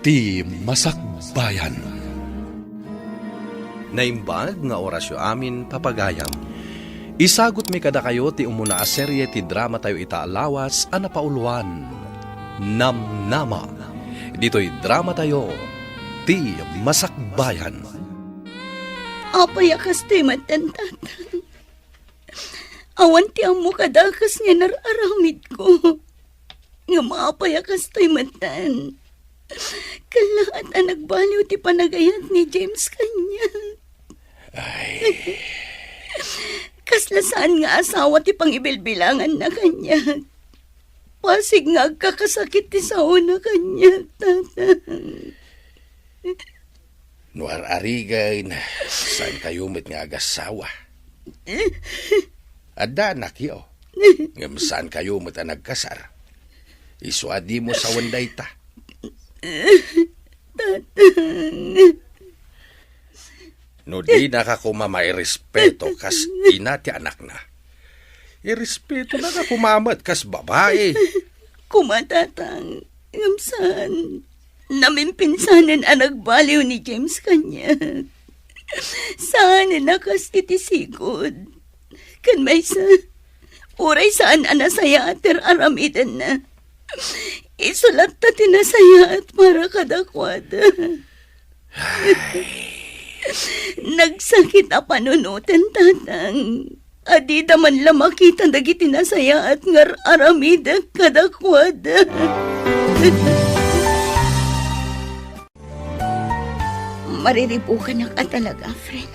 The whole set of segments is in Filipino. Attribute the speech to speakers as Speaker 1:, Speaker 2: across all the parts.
Speaker 1: Ti Masakbayan.
Speaker 2: Naimbag nga orasyo amin papagayam. Isagot mi kada kayo ti umuna a serye ti drama tayo itaalawas a napauluan. Namnama. Dito'y drama tayo, Ti Masakbayan.
Speaker 3: Apay akas ti matantatan. Awan ti amo kadakas nga nararamid ko. Nga maapay akas ti matan. Kalahat ang nagbaliw ti panagayat ni James kanya.
Speaker 1: Ay,
Speaker 3: Kaslasaan nga asawa ti pangibilbilangan na kanya. Pasig nga agkakasakit ti sao na kanya, tatang.
Speaker 1: nuar arigay na saan kayo met nga agasawa. Adda anak yo. Ngam saan kayo met ang nagkasar. Isuadi mo sa wanday ta. No di nakakumama irespeto kas ina ti anak na. Irespeto na kakumamat kas babae.
Speaker 3: Kumatatang, ngamsan, namimpinsanan ang nagbaliw ni James kanya. Saan nakas titisigod? Kan may sa, uray saan anasaya ater aramidan na. Isulat ta tinasaya at para kadakwada. Nagsakit a panunutan, tatang. Adi daman lamakita dagiti nasaya at ngar aramida kadakwada. Mariribukan na ka talaga, friend.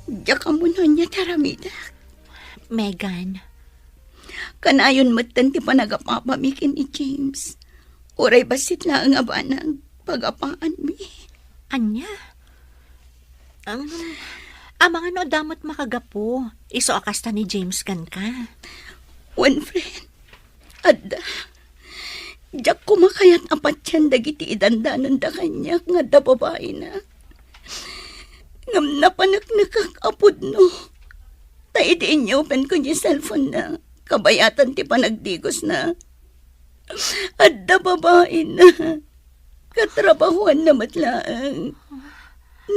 Speaker 3: Diya ka muna niya taramida.
Speaker 4: Megan,
Speaker 3: Kanayon matan ti panagapapamikin ni James. Uray basit na ang abanang pagapaan mi.
Speaker 4: anya? Amang ano damot makagapo. Iso akasta ni James kan ka.
Speaker 3: One friend. Adda. Diyak kumakayat apat yan dagiti idandanan da kanya nga da babae na. Ngam napanak nakakapod no. Taidiin niyo open ko niya cellphone na. Kabayatan ti panagdigos na. Adda babae na. Katrabahuan na matlaang.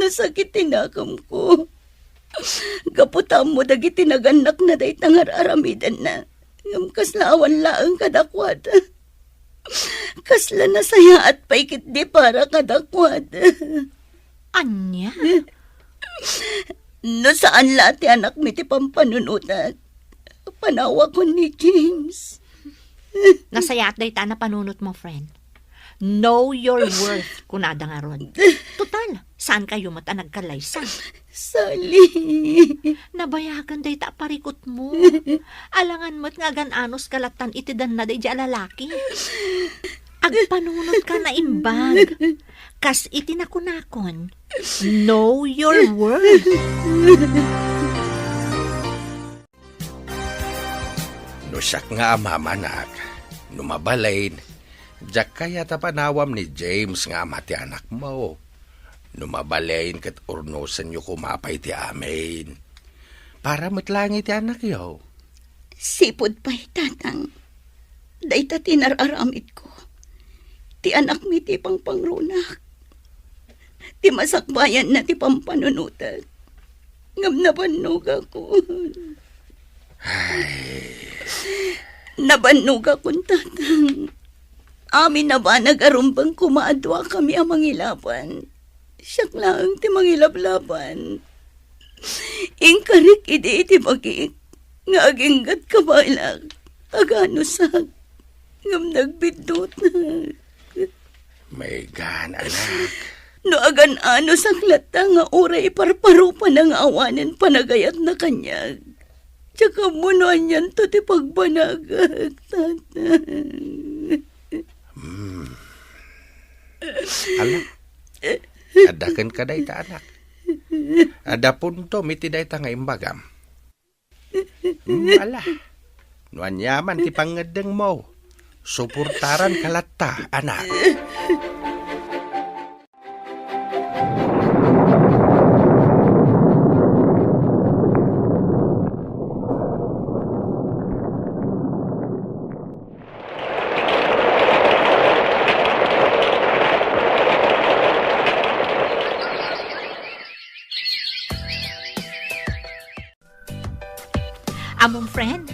Speaker 3: Nasakit tinakam ko. Gaputam mo dagiti naganak na day tangar aramidan na. Ngam kaslawan laang kadakwada. Kasla na saya at paikit di para kadakwada.
Speaker 4: Anya?
Speaker 3: No saan lati anak mi ti pampanunutat. Panawa ko ni James.
Speaker 4: Nasayat day ta na panunot mo, friend. Know your worth, kunada nga ron. Total, saan kayo mata nagkalaysa?
Speaker 3: Sali.
Speaker 4: Nabayagan day ta parikot mo. Alangan mo't nga gananos kalatan itidan na day di alalaki. Agpanunot ka na imbag. Kas itinakunakon. Know your worth.
Speaker 1: No siyak nga mamanak. Numabalain. Diyak kaya tapanawam ni James nga amati anak mo. Numabalain kat urnosan nyo kumapay ti amin. Para matlangi ti anak yo.
Speaker 3: Sipod pa'y tatang. Dayta tinararamit ko. Ti anak mi ti pangpangrunak. Ti masakbayan na ti pampanunutan. Ngam nabannog ako. Nabannog akong tatang. Amin na ba nag-arumbang kumaadwa kami ang mangilaban? Siyak lang ti mangilablaban. Ingkarik iti bagik. Nga aginggat kabalak. Aganusak. Ngam nagbidot.
Speaker 1: May gan, anak.
Speaker 3: No agan ano saklata nga oray parparupa ng awanan panagayat na kanyag. Tsaka munuan yan to ti pagbanagag, tatang.
Speaker 1: Alam, adakan ka day ta anak. Ada punto miti day ta nga imbagam. Ala, nuan yaman ti pangadeng mo. Suportaran kalata, anak.
Speaker 4: Among friend,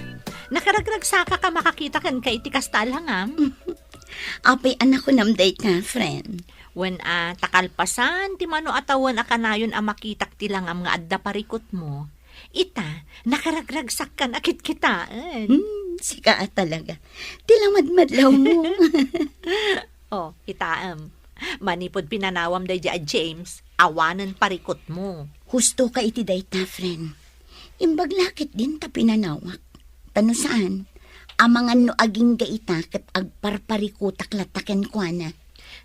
Speaker 4: nakaragragsaka ka makakita kan kay ti kastal hangam.
Speaker 3: Apay anak ko namday ka, friend.
Speaker 4: When takalpasan, ti mano atawan akanayon ang makitak ti lang am nga adda parikot mo. Ita, nakaragragsak kan akit kitaan.
Speaker 3: Sika talaga. Tilamadmadlaw mo.
Speaker 4: Oh, itaam. Manipod pinanawam day a James, awanan parikot mo.
Speaker 3: Husto ka iti dayta, friend. Imbaglakit din ta pinanawak. Tano saan? Amangan no aging gaita kat agparparikutak lataken kwa na.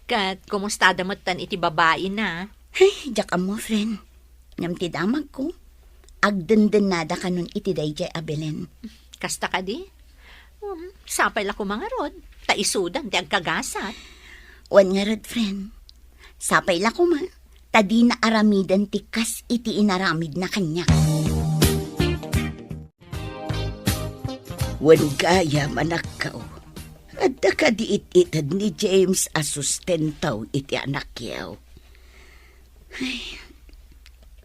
Speaker 4: Kat, kumusta damatan iti babae na?
Speaker 3: Ay, jaka mo, friend. Ngam ti damag ko. Agdenden nada ka nun iti dayjay abelen.
Speaker 4: Kasta ka di? Sapay la ko mga rod. Taisudan, ti agkagasat.
Speaker 3: Wan nga rod, friend. Sapay la ko ma. Tadi na aramidan ti kas iti inaramid na kanya. Wan gaya manakaw. Adda ka diit-itad ni James asustentaw iti anak yaw. Ay,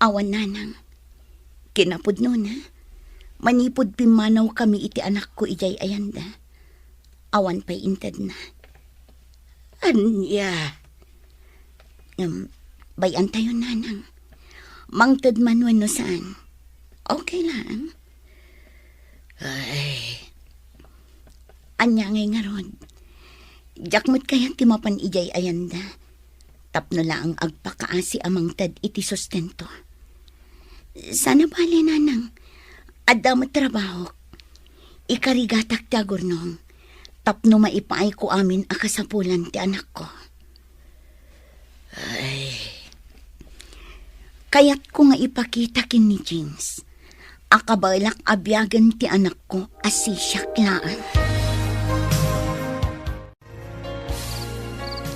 Speaker 3: awan nanang. Kinapod nun ha. Manipod pimanaw kami iti anak ko ijay ayanda. Awan pa'y intad na. Anya. Bayan tayo nanang. Mangtad man no saan. Okay lang. Ay. Anya ngay nga ron. Jakmut kaya timapan ijay ayanda. Tapno lang ang agpakaasi amang tad iti sustento. Sana bali nanang. Adda mo trabaho. Ikarigatak ti agurnong. Tapno maipaay ko amin akasapulan ti anak ko. Ay. Kaya't ko nga ipakita kin ni James. Akabalak abyagan ti anak ko asi syaklaan.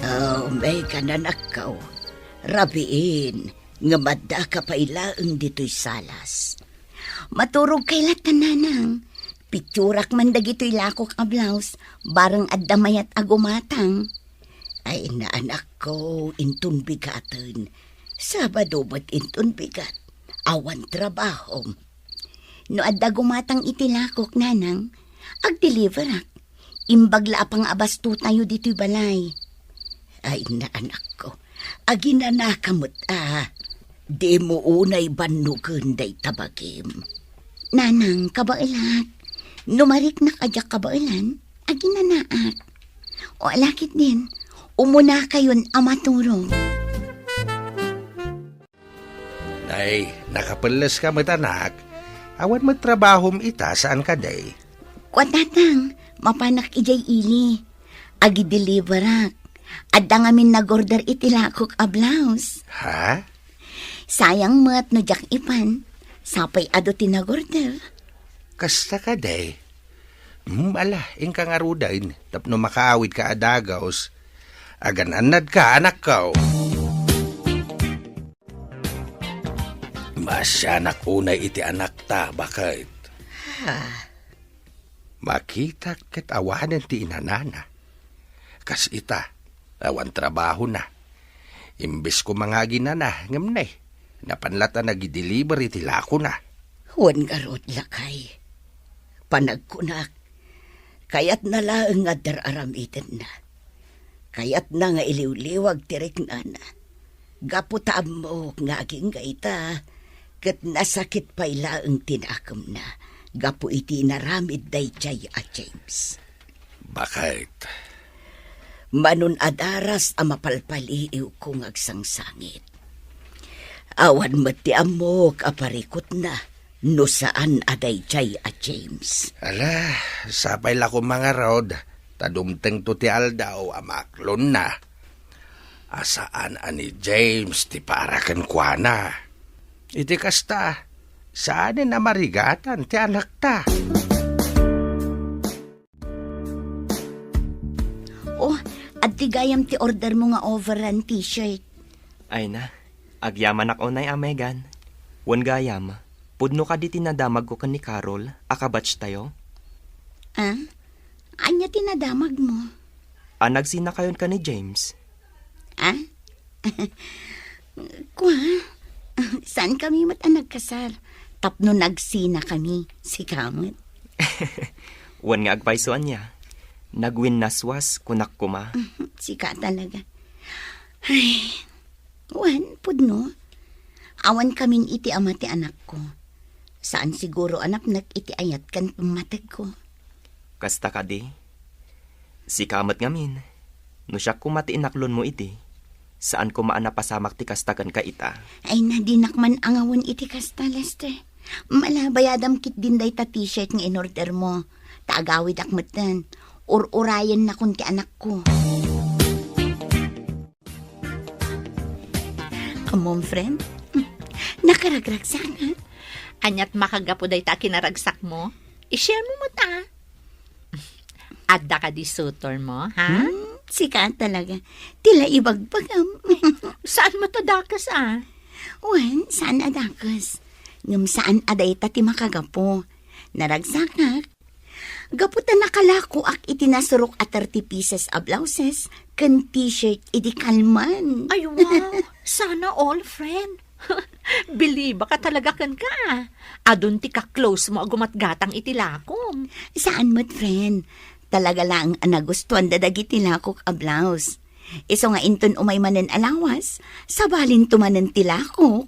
Speaker 3: Oh, may kananakaw. Rabiin, nga madda ka pa ilaang dito'y salas. Maturog kay latananang. Picturak man dagito'y lakok a blouse, barang addamayat agumatang. Ay naanak ko, intun bigatan. Sabado ba't intun bigat? Awan trabaho. No adda gumatang itilakok nanang, ag-deliverak. Imbagla pang abasto tayo dito'y balay. Ay naanak ko, aginanakamot di mo unay banugan day tabagim. Nanang, kabailat. Numarik na kadyak kabailan, aginanaak. O alakit din, umuna kayon amaturong.
Speaker 1: Nay, nakapalas ka matanak. Awan magtrabahom ita saan ka day?
Speaker 3: Kwatatang, mapanak ijay ili. Agi-deliverak. Adda ngamin nag-order itilakok a blouse.
Speaker 1: Ha?
Speaker 3: Sayang mat no jak ipan. Sapay ado tinag-order.
Speaker 1: Kasta ka day? Ala, ingka nga rudain. Tapno makaawit ka adagaos. Agananad ka, anak ka. Masyanak unay iti anak ta, bakit? Makita ket awanan ti inanana. Kas ita, awan trabaho na. Imbes ko mga ginana, ngam na napanlata nag-deliver iti lako na.
Speaker 3: Huwag garot lakay. Panagkunak. Kayat na lang nga dararamitin na. Kayat na nga iliw-liwag tirik na na. Gaputaan mo nga aging gaita. Kat nasakit pa ilaang tinakam na. Gapu iti naramid day chay a James.
Speaker 1: Bakit?
Speaker 3: Manun adaras a mapalpaliiw kong agsangsangit. Awan mati amok aparikot na. No saan aday chay a James.
Speaker 1: Ala, sapay la ko mga rod. Tadumteng to ti aldaw amaklon na. Asaan ani James ti parakan kwa na. Iti kasta, saan na marigatan ti anak ta?
Speaker 3: Oh, at tigayam ti order mo nga overrun t-shirt.
Speaker 5: Ay na, agyaman ako na Megan. Wan gayam, pudno ka di tinadamag ko kan ni Carol, akabatch tayo.
Speaker 3: Ah? Anya tinadamag mo?
Speaker 5: Nagsina kayon ka ni James.
Speaker 3: Ah? Kwa? Saan kami nagkasal? Tapno nagsina kami, si Kamot.
Speaker 5: Wan nga agpaisoan niya. Nagwin naswas kunak kuma.
Speaker 3: Sika talaga. Ay, wan, pudno. Awan kaming iti ama ti anak ko. Saan siguro anak iti ayat kan pamatag ko.
Speaker 5: Kasta ka di. Si kamat ngamin. No siya kumati inaklon mo iti. Saan ko maanapasamak ti kastakan ka ita.
Speaker 3: Ay nadinakman ang awan iti kasta, Lester. Malabayadam kit din day ta t-shirt nga in-order mo. Taagawid akmatan. Urayan na kun ti anak ko. Amom, friend? Nakaragrag sana.
Speaker 4: Anyat makagapo day ta kinaragsak mo. I-share mo ta. Adda ka di sutor mo, ha?
Speaker 3: Sika talaga. Tila ibagbagam.
Speaker 4: Saan mo to dakas,
Speaker 3: Wan, saan adakas? Ngam saan aday ta ti makagapo. Naragsakak. Gaputa nakalako ak itinasurok at 30 pieces a blouses kan t-shirt iti kalman.
Speaker 4: Ay, wow. Sana all, friend. Believe ka talaga kan ka. Adun ti ka-close mo agumatgatang itilakom.
Speaker 3: Saan mo't, friend? Talaga lang ang nagustuhan dadagiti lakok a blouse. Iso nga inton umay manen alawas, sabalin tumanen tilakok.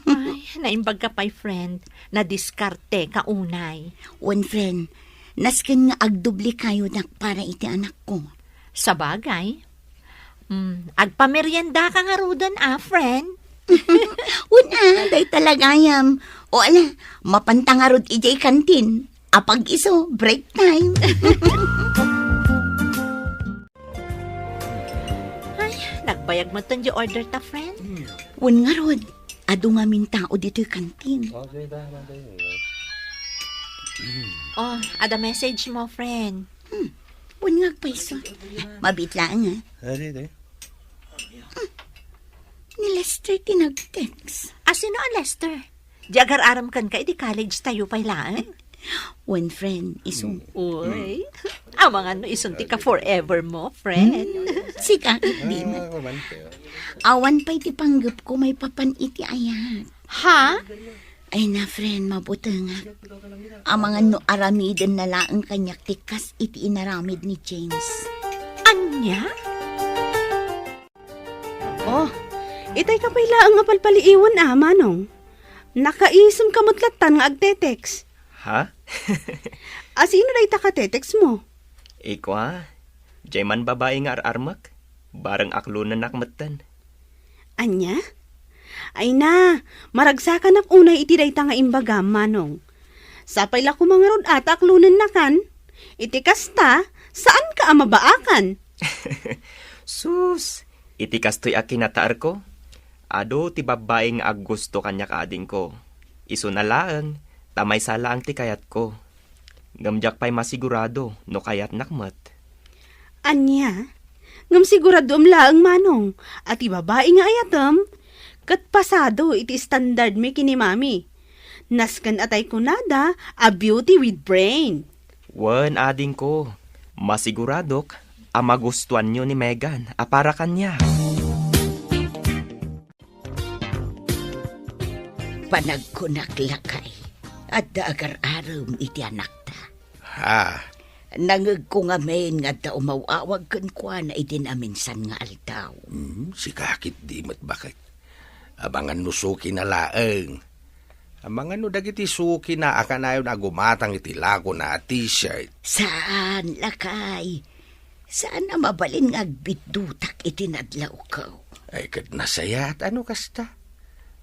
Speaker 4: Ay, naimbag ka pa'y, friend. Na-diskarte ka unay.
Speaker 3: One friend, nasken nga agdubli kayo nak para iti anak ko.
Speaker 4: Sa bagay, agpamerienda ka nga rudan, friend.
Speaker 3: Una, day talagayam. O ala, mapantangarod ijay kantin. Apag iso, break time.
Speaker 4: Ay, nagbayag mo ton di order ta, friend.
Speaker 3: Wan nga rod, ado nga min tao dito'y kantin.
Speaker 4: Oh, ada message mo, friend.
Speaker 3: Wan nga paiso. Mabitlaan nga. Ni Lester tinag-text.
Speaker 4: Sino ang Lester? Di agar-aram kan ka, di college tayo pailaan.
Speaker 3: One friend, iso.
Speaker 4: Uy, ang mga isunti ka forever mo, friend.
Speaker 3: Sika, di mo. Awan pa iti panggap ko may papan iti ayat.
Speaker 4: Ha?
Speaker 3: Ay na, friend, mabuti nga. Ang mga no aramiden na laang kanyak tikas iti inaramid ni James.
Speaker 4: Anya?
Speaker 6: Oh, itay ka pailaang nga palpaliiwan manong. Nakaisem kamutlatan nga agtetex.
Speaker 5: Ha?
Speaker 6: Asino day takatetex mo?
Speaker 5: Iko Jay man babae nga ararmak. Barang aklunan nakmatan.
Speaker 6: Anya? Ay na, maragsakan ak unay iti day nga imbaga, manong. Sapay la kumangarod at aklunan na kan. Iti kasta, saan ka amabaakan?
Speaker 5: Sus, iti kastoy akinataar ko. Ado ti babae nga aggusto kanya kaading ko. Iso na laang, tamay sala ang ti kayat ko. Gamjak pa'y masigurado, no kayat nakmat.
Speaker 6: Anya? Ngam sigurado laang manong. At ibabae nga ayatam, kat pasado iti standard mi kini mami. Naskan atay kunada, a beauty with brain.
Speaker 5: Wan ading ko, masiguradok, magustuhan nyo ni Megan, para kanya.
Speaker 3: Panagkunaklakay at daagar-aram iti anak ta.
Speaker 1: Ha?
Speaker 3: Nangag ko nga main nga da umawawag kan kwa na itinaminsan nga aldaw.
Speaker 1: Si kakit di mat bakit. Abangan no suki na laeng. Abangan no dagiti suki na akanayon na gumatang iti lago na t-shirt.
Speaker 3: Saan, lakay? Saan na mabalin nga agbidutak itinadlaw ko?
Speaker 1: Ay kat nasaya at ano kasta?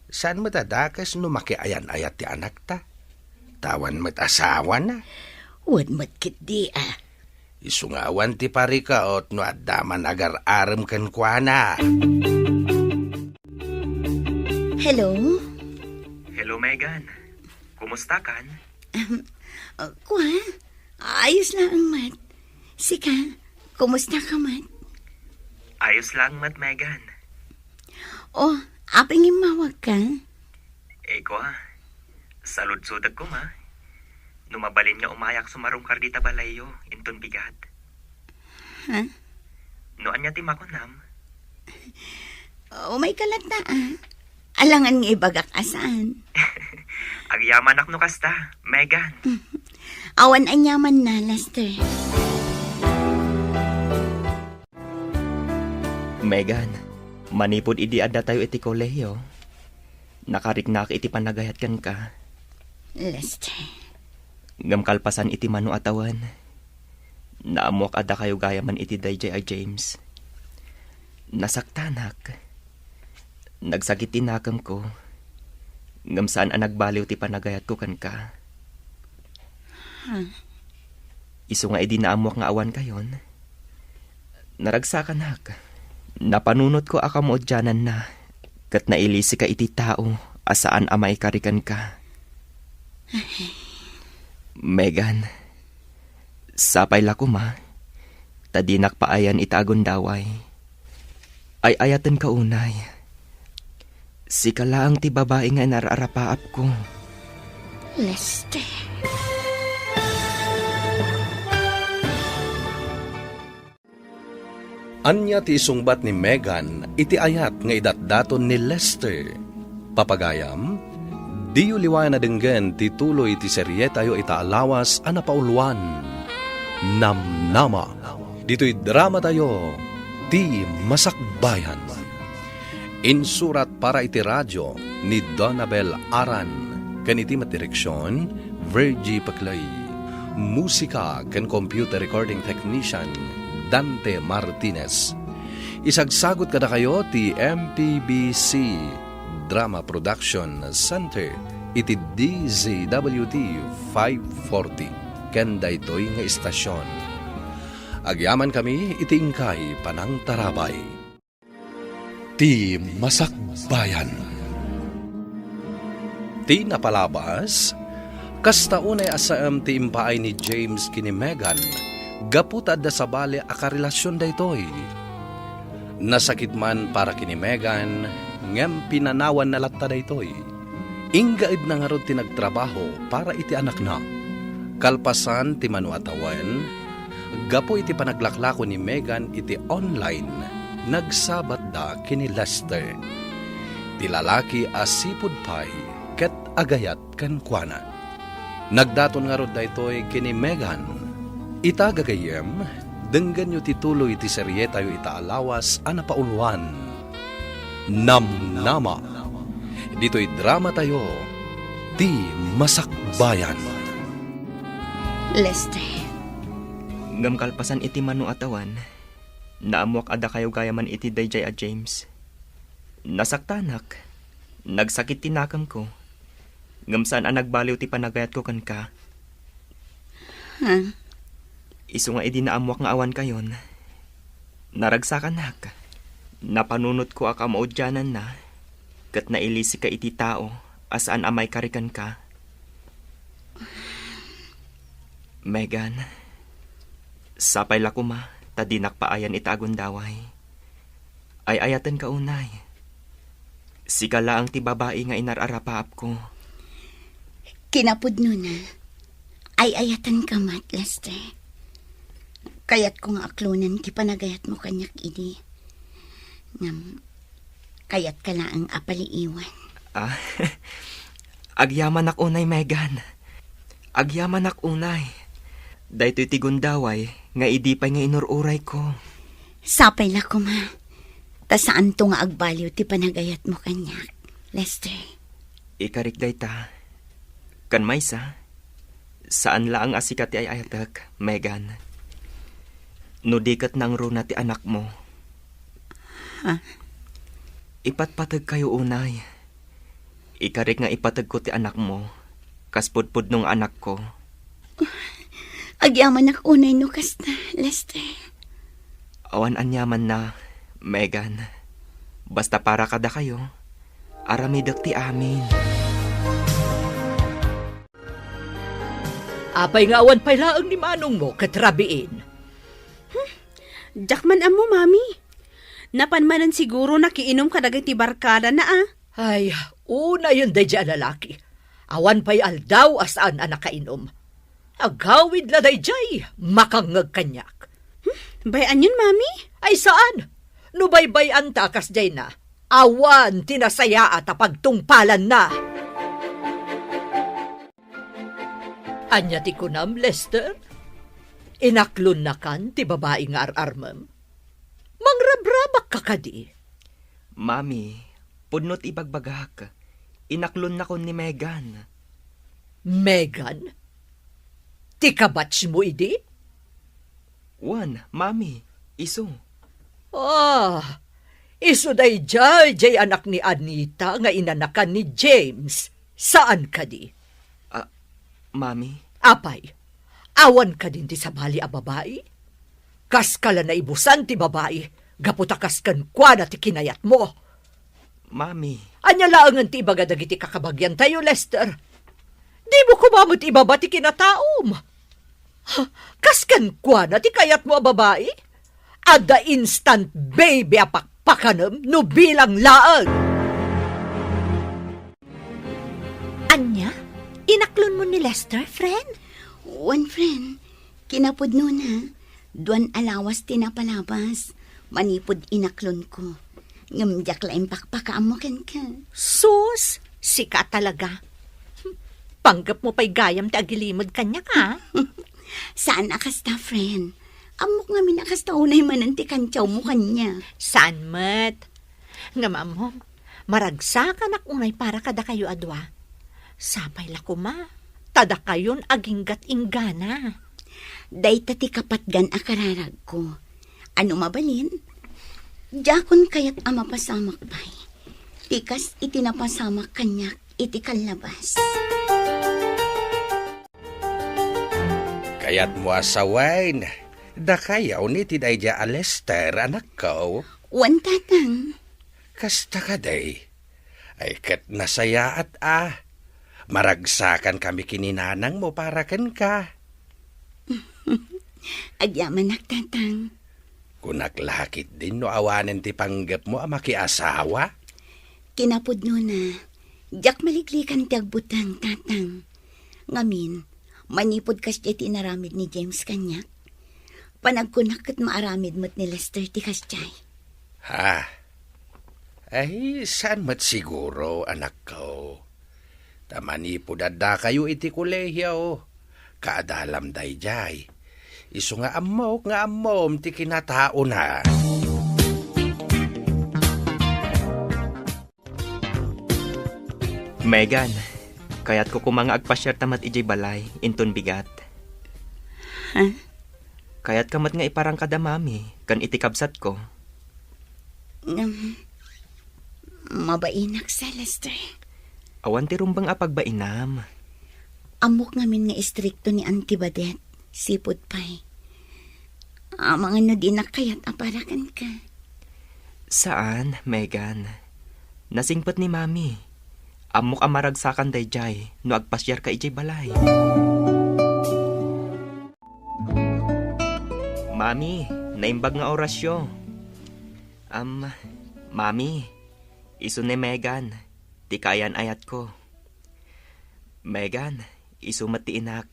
Speaker 1: Saan matadakas no makiayan-ayat ti anak ta? Tawan mat asawa na.
Speaker 3: Wan matkit di
Speaker 1: Isungawan ti parikaot no addaman agar-aram kan kwa na.
Speaker 3: Hello?
Speaker 5: Hello, Megan. Kumusta kan?
Speaker 3: Kwa? Ayos lang, Mat. Sika, kumusta ka, Mat?
Speaker 5: Ayos lang, mat, Megan.
Speaker 3: Oh, aping imawag ka?
Speaker 5: Eko salud-sudag ko Numabalin nga umayak sumarong kardita balayo, inton bigat.
Speaker 3: Ha?
Speaker 5: Noan niya timakunam.
Speaker 3: Oh, may kalata, Alangan nga ibagak asan.
Speaker 5: Agyaman ak no kasta, Megan.
Speaker 3: Awan anyaman na, Lester.
Speaker 5: Megan, manipod idi adda tayo iti kolehiyo. Nakariknak iti panagayat kan ka.
Speaker 3: Lester.
Speaker 5: Ngam kalpasan iti mano atawan. Naamuak adda kayo gayaman iti dayjay a James. Nasaktanak. Nagsakit tinakam ko. Ngam saan ang nagbaliw ti panagayat ko kan ka. Isu nga idi naamuak nga awan kayon. Naragsakanak. Napanunot ko akamo dyanan na. Kat nailisi ka iti tao asaan amay karikan ka. Megan, sapay lako ma. Tadinak paayan itagon daway. Ay ayatan ka unay. Si kalaang ti babae nga nararapaap ko.
Speaker 3: Lester.
Speaker 2: Anya ti isungbat ni Megan iti ayat nga idatdaton ni Lester. Papagayam, diyo liwayan na denggen ti tuloy ti serye tayo itaalawas a napauluan. Namnama. Dito'y drama tayo, ti Masakbayan. Insurat para iti radyo ni Donabel Aran. Kan iti matireksyon, Virgie Paclay. Musika kan computer recording technician, Dante Martinez. Isagsagot kada kayo ti MPBC Drama Production Center iti DZWT 540 ken daytoy nga istasyon. Agyaman kami iti ingkay panang tarabay. Ti Masakbayan. Ti napalabas kasta unay asam ti impaay ni James kini Megan. Gaputad da sa bale akarelasyon daytoy. Nasakit man para kini Megan, ngem pinanawan na latta daytoy. Inggaid na nga rod ti nagtrabaho para iti anak na. Kalpasan ti manuatawan, gapo iti panaglaklako ni Megan iti online, nagsabat da kini Lester. Ti lalaki asipud pay, ket agayat kan kuana. Nagdaton nga rod daytoy kini Megan. Itagagayem, denggan nyo tituloy ti serye tayo itaalawas a napauluan. Namnama. Dito'y drama tayo, ti Masakbayan.
Speaker 3: Lester.
Speaker 5: Ngam kalpasan iti mano atawan, naamuak ada kayo gayaman iti dayjay a James. Nasaktanak, nagsakit tinakam ko. Ngam saan ang nagbaliw ti panagayat ko kan ka. Isu nga idi naamuak nga awan kayon. Naragsakan napanunot ko akamaudyanan na. Kat nailisi ka iti tao asaan amay karikan ka. Megan, sapay lako ma, tadinak paayan itagon daway. Ay ayatan ka unay. Si kalaang ti babae nga inararapaap ko.
Speaker 3: Kinapod nun na. Ay ayatan ka mat, Lester. Kayat ko nga aklunan ti panagayat mo kanyak idi. Ngam, kayat ka laang apaliiwan.
Speaker 5: Agyaman ak unay, Megan. Agyaman ak unay. Daytoy ti gundaway, nga idi pa'y nga inururay ko.
Speaker 3: Sapay la ko ma. Ta saan to nga agbaliw ti panagayat mo kanyak, Lester.
Speaker 5: Ikarik dayta. Kan maysa, saan laang asikat ti ay ayatak, Megan? No dikat nang runa ti anak mo. Ipatpatag kayo unay. Ikarik nga ipatag ko ti anak mo. Kaspudpud nung anak ko.
Speaker 3: Agyaman ak unay no kasta, Lester.
Speaker 5: Awan anyaman na, Megan. Basta para kada kayo, aramidak ti amin.
Speaker 7: Apay nga awan pay laang ni manong mo katrabiin.
Speaker 6: Jakman amo, mami. Napanmanan siguro nakiinom ka dagay ti barkada na
Speaker 7: Ay, una yun day dyan lalaki. Awan pa'y aldaw asaan ang nakainom. Agawid la day jay, makangag kanyak.
Speaker 6: Bayan yun, mami?
Speaker 7: Ay saan? Nubaybayan takas jay na. Awan tinasaya at pagtungpalan na. Anya ti kunam, Lester? Inaklon na kan ti babae nga ararmam? Mangrabrabak ka kadi.
Speaker 5: Mami, pudnot ibagbagak. Inaklon na ko ni Megan.
Speaker 7: Megan? Ti kabatch mo idi?
Speaker 5: Wan, Mami, iso.
Speaker 7: Iso day jay anak ni Anita nga inanakan ni James. Saan ka di?
Speaker 5: Mami,
Speaker 7: Apay, awan ka din ti sabali a babae? Kas kala na ibusan ti babae, gaputakas kan kwa na ti kinayat mo.
Speaker 5: Mami,
Speaker 7: Anya laangan ti ibaga dagiti kakabagyan tayo, Lester. Di mo kumamot ibaba ti kinataom. Kas kan kwa na ti kayat mo a babae? Ada instant baby apakpakanam no bilang laang.
Speaker 4: Anya? Inaklon mo ni Lester, friend?
Speaker 3: One friend, kinapudno na. Duan alawas tinapalabas. Manipod inaklon ko. Ngamjak laing pakpakaam mo ken ka.
Speaker 4: Sus, sika talaga. Panggap mo pa'y gayam ti agilimod kanya ka.
Speaker 3: Saan akasta, friend? Amok nga minakasta unay mananti kantyaw mo kanya.
Speaker 4: Saan mat? Nga mo, maragsakan ak unay para kada kayo adwa. Sapay la kuma, tada kayon aginggat inggana.
Speaker 3: Day tati kapatgan akararag ko. Ano mabalin? Jakon kayat ama pasamak pa'y. Tikas itinapasamak kanyak iti kalabas.
Speaker 1: Kayat mo asawain. Da kayaw ni tidayja Lester, anak ko.
Speaker 3: Wan tatang.
Speaker 1: Kasta ka day. Ay kat nasaya at maragsakan kami kininanang mo para ken ka.
Speaker 3: Agyaman tatang.
Speaker 1: Kunaklakit din no awanen ti panggap mo makiasawa.
Speaker 3: Kinapudno na. Jak maliklikan ti agbutang tatang. Ngamin, manipod kas ti tinaramid ni James kanyak. Panagkunak kat maaramid mo't ni Lester ti kasjay.
Speaker 1: Ha? Ay, saan mat siguro, anak ko? Tamanipod adda kayo iti kolehiyo. Kaadalam day jay. Iso nga amom ti kinatao na.
Speaker 5: Megan, kaya't ko kumanga agpasyar tamat ijay balay, inton bigat.
Speaker 3: Ha?
Speaker 5: Kaya't kamat nga iparang kada mami, kan itikabsat ko.
Speaker 3: Mabainak sa Lester.
Speaker 5: Awan ti rumbang apagbainam.
Speaker 3: Amok ngamin nga istrikto ni Auntie Badet. Sipod pa'y. Mga no di nakayat aparakan ka.
Speaker 5: Saan, Megan? Nasingpat ni mami. Amok amaragsakan day jay, no agpasyar ka ijay balay. Mami, naimbag nga orasyo. Mami, iso ni Megan, ti kayan ayat ko. Megan, iso mati inak.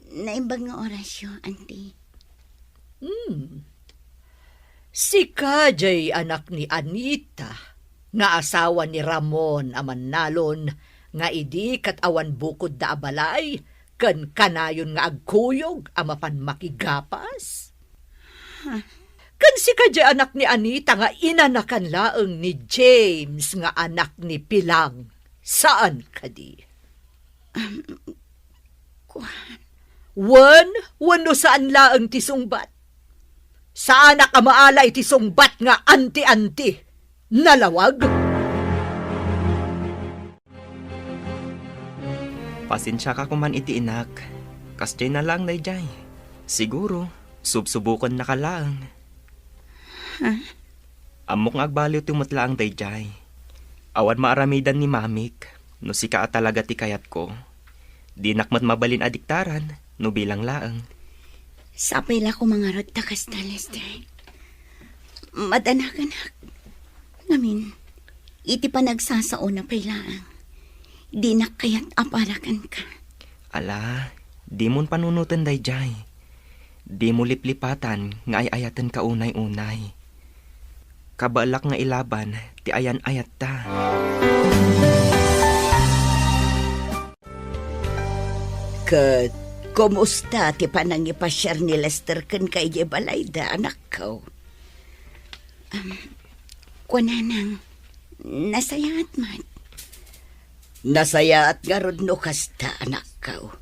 Speaker 3: Naimbag nga orasyo, Auntie.
Speaker 7: Sika jay anak ni Anita, nga asawa ni Ramon aman nalon, nga idi kat awan bukod da abalay, kan kanayon nga agkuyog amapan makigapas. Kan sika jay anak ni Anita nga inanakan laeng ni James nga anak ni Pilang. Saan ka di? Wano saan laeng ti sungbat? Saan ka maalay ti sungbat nga anti-anti? Nalawag?
Speaker 5: Pasensya ka kuman iti inak. Kasjay na lang day jay. Siguro, subsubukan na ka lang. Amok nga agbaliw tumutlaang day jay. Awan maaramidan ni mamik, no sika talaga ti kayat ko. Di nakmat mabalin adiktaran, no bilang laang.
Speaker 3: Sapay la ko mga rod takas na, Lester. Madanak-anak. Ngamin, iti pa nagsasauna pa'y laang. Di nakayat aparakan ka.
Speaker 5: Ala, di mon panunutan day jay. Di mo liplipatan nga ayatan ka unay-unay. Kabalak nga ilaban, ti ayan ayat ta.
Speaker 3: Kat, kumusta ti panang ipasyar ni Lester ken kay Balayda, anak ko? Kunanang, nasayaat man. Nasayaat nga rod no kasta, anak ko.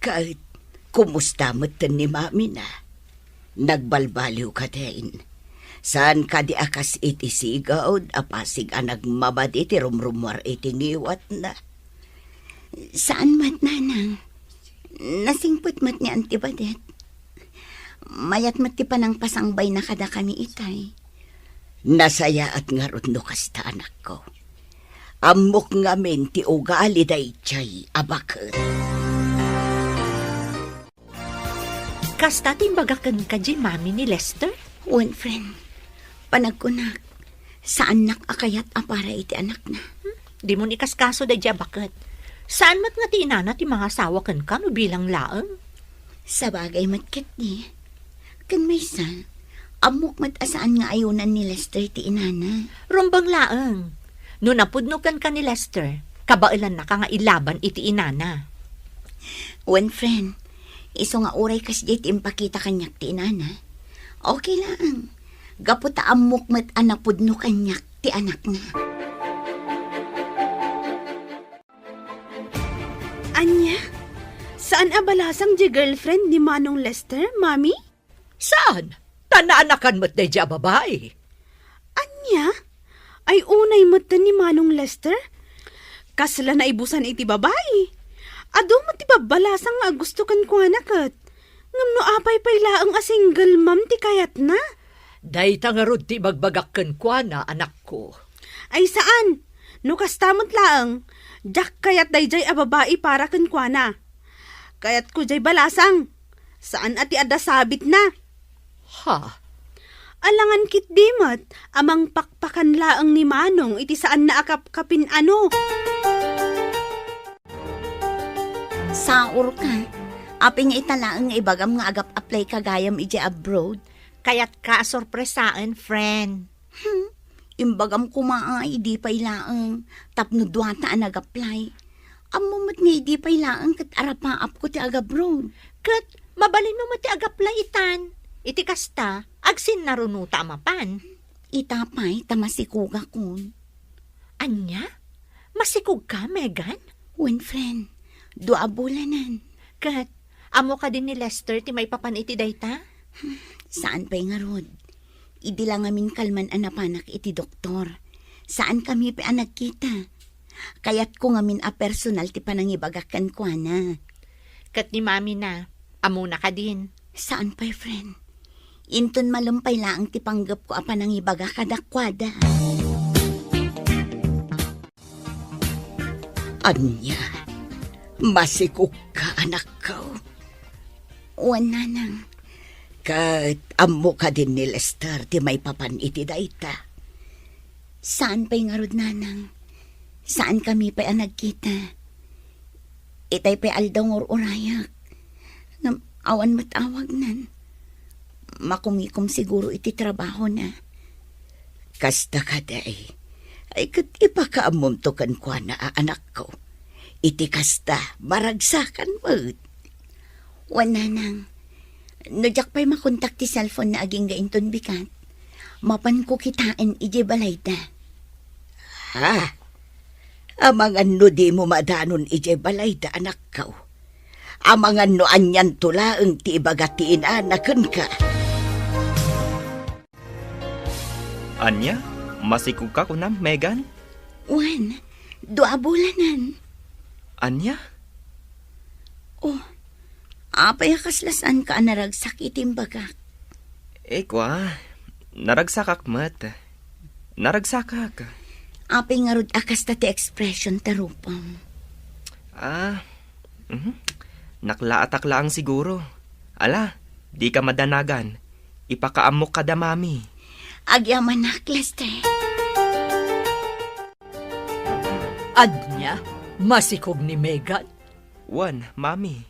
Speaker 3: Kahit, kumusta mo ni mami na? Nagbalbaliw ka din. Saan ka di akas iti sigawd, apasig anag mabad iti rumrumwar iti ngiwat na. Saan mat nanang? Nasingput mat ni Antibadet. Mayat mat ti panang pasangbay na kada kami itay. Nasaya at nga ron no kasta anak ko. Amok nga men ti ugali day chay abakot.
Speaker 4: Kasta timbagakan ka di mami ni Lester?
Speaker 3: One friend, panagkunak, saan nakakayat apara iti anak na?
Speaker 4: Di mo ni kaskaso da dya bakit? Saan mat nga ti inana ti mga asawa kan ka no bilang laang?
Speaker 3: Sa bagay matkit ni. Kan may sa, amok mat asaan nga ayunan ni Lester ti inana.
Speaker 4: Rumbang laang. No napudnukan ka ni Lester, kabailan na ka nga ilaban iti inana.
Speaker 3: One friend, iso nga uray kas di ti impakita kanyak ti inana. Okay lang. Gaputa amok mat anapudno kanyak ti anak na.
Speaker 6: Anya? Saan abalasang di girlfriend ni Manong Lester, mami?
Speaker 7: Saan? Tanaanakan mo't day dya babae.
Speaker 6: Anya? Ay unay mata ni Manong Lester? Kasla na ibusan iti babae. Ado mo ti babalasang nga gusto kan ko anakat. Ngam no apay payla ang a single mom ti kayat na.
Speaker 7: Day tangarod ti bagbagak ken kwa na, anak ko.
Speaker 6: Ay saan? No kastamot laang. Jak kayat dayjay a babae para kan kwa na. Kayat ko jay balasang. Saan ati ada sabit na?
Speaker 7: Ha?
Speaker 6: Alangan kit dimot, amang pakpakan laang ni Manong iti saan na akap-kapin ano.
Speaker 3: Saur ka. Aping italaang nga ibagam nga agap-apply kagayam iti abroad.
Speaker 4: Kaya't ka sorpresaan, friend.
Speaker 3: Imbagam kumaay, di pa'y laang. Tapno duwata ang nag-apply. Amumat nga di pa'y laang kat arapaap ko ti agabroad.
Speaker 4: Kat, mabalin mo mati agapla itan. Iti kasta, agsin narunuta mapan.
Speaker 3: Itapay, tamasikuga kun.
Speaker 4: Anya? Masikog ka, Megan?
Speaker 3: When friend, dua bulanan.
Speaker 4: Kat, amo ka din ni Lester ti may papan iti dayta?
Speaker 3: Saan pa'y nga rod? Idi lang amin kalman anapanak iti doktor. Saan kami pa nagkita? Kayat ko ngamin a personal ti panangibagakan ko na.
Speaker 4: Kat ni mami na, amo na ka din.
Speaker 3: Saan pa'y friend? Inton malumpay lang ti panggap ko a panangibaga kadakwada. Anya, masikok ka anak ko. Wala nang. Kat amo ka din ni Lester ti may papan iti dayta. Saan pa'y nga rod nanang? Saan kami pa'y nagkita? Itay pa'y aldong urayak. Awan matawag nan. Makumikom siguro iti trabaho na. Kasta ka day. Ay kat ipakaamom to kan kwa na anak ko. Iti kasta, maragsakan mo. Wana nang. Nojak pa'y makontak ti cellphone na aging gainton bikat. Mapan ko kitain ije balayda. Ha? Amang ano di mo madanon ije balayda anak ko. Amang ano anyan tulaang ti ibagatiin anakan ka.
Speaker 5: Anya? Masikog ka kunam, Megan?
Speaker 3: Wan, dua bulanan.
Speaker 5: Anya?
Speaker 3: Oh, apay kaslasan ka naragsak itimbagak.
Speaker 5: Kwa, naragsakak mat. Naragsakak.
Speaker 3: Apay nga rod akas ta ti expression tarupam.
Speaker 5: Naklaatak lang siguro. Ala, di ka madanagan. Ipakaamok ka da, mami.
Speaker 3: Agyaman na, Lester.
Speaker 7: Anya, masikog ni Megan.
Speaker 5: Wan, mami.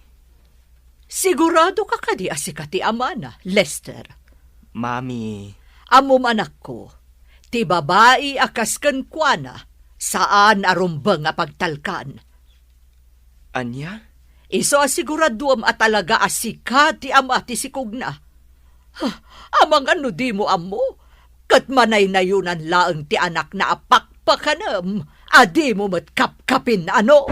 Speaker 7: Sigurado ka kadi asikati amana, Lester.
Speaker 5: Mami.
Speaker 7: Amom anak ko, ti babae akas ken kuana, saan arumbang nga pagtalkan.
Speaker 5: Anya?
Speaker 7: Iso asiguraduam at talaga asika ti ama ti sikugna. Amang ano di mo amo, kat manay nayunan laeng ti anak na apakpakanam, adi mo matkapkapin ano.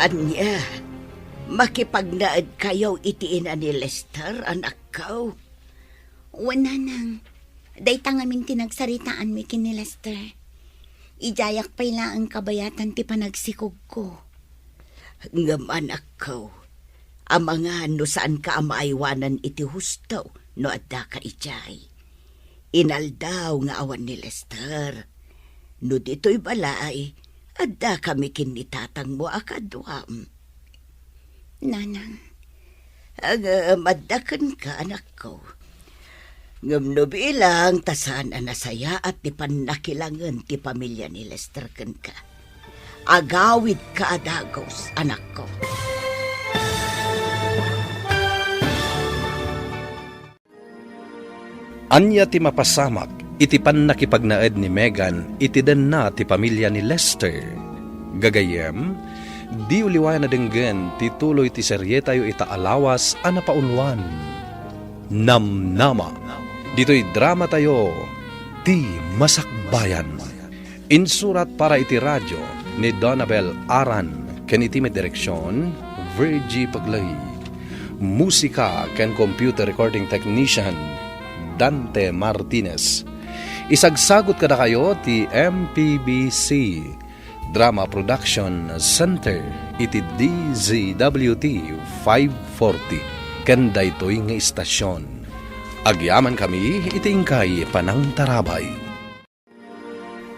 Speaker 3: Anya, makipagnaad kayo itiin ni Lester, anak ko.
Speaker 8: Wala nang. Dayta ngamin tinagsaritaan mi kini Lester. Ijayak pa'y ang kabayatan ti panagsikog ko.
Speaker 3: Ngam anak ko, amangan no saan ka amaaywanan iti husto no adda ka ijay. Inaldaw nga awan ni Lester. No dito'y balay, adda kami kinitatang mo akadwam.
Speaker 8: Nanang,
Speaker 3: Maddakan ka anak ko. Ngam no bilang tasan anasaya at ti panakilangan ti pamilya ni Lester ken ka. Agawid ka adagos anak ko.
Speaker 2: Anya ti mapasamak, iti nakipagnaed ni Megan, iti den na ti pamilya ni Lester. Gagayem, di uliwayan na denggen, ti tuloy ti serye tayo itaalawas ana paunwan. Namnama, dito'y drama tayo, ti Masakbayan. Insurat para iti radyo ni Donabel Aran, ken iti may direksyon, Virgie Paglay. Musika ken computer recording technician, Dante Martinez. Isagsagot kada kayo ti MPBC Drama Production Center iti DZWT 540 ken daytoy nga istasyon. Agyaman kami iti ingkay panang tarabay.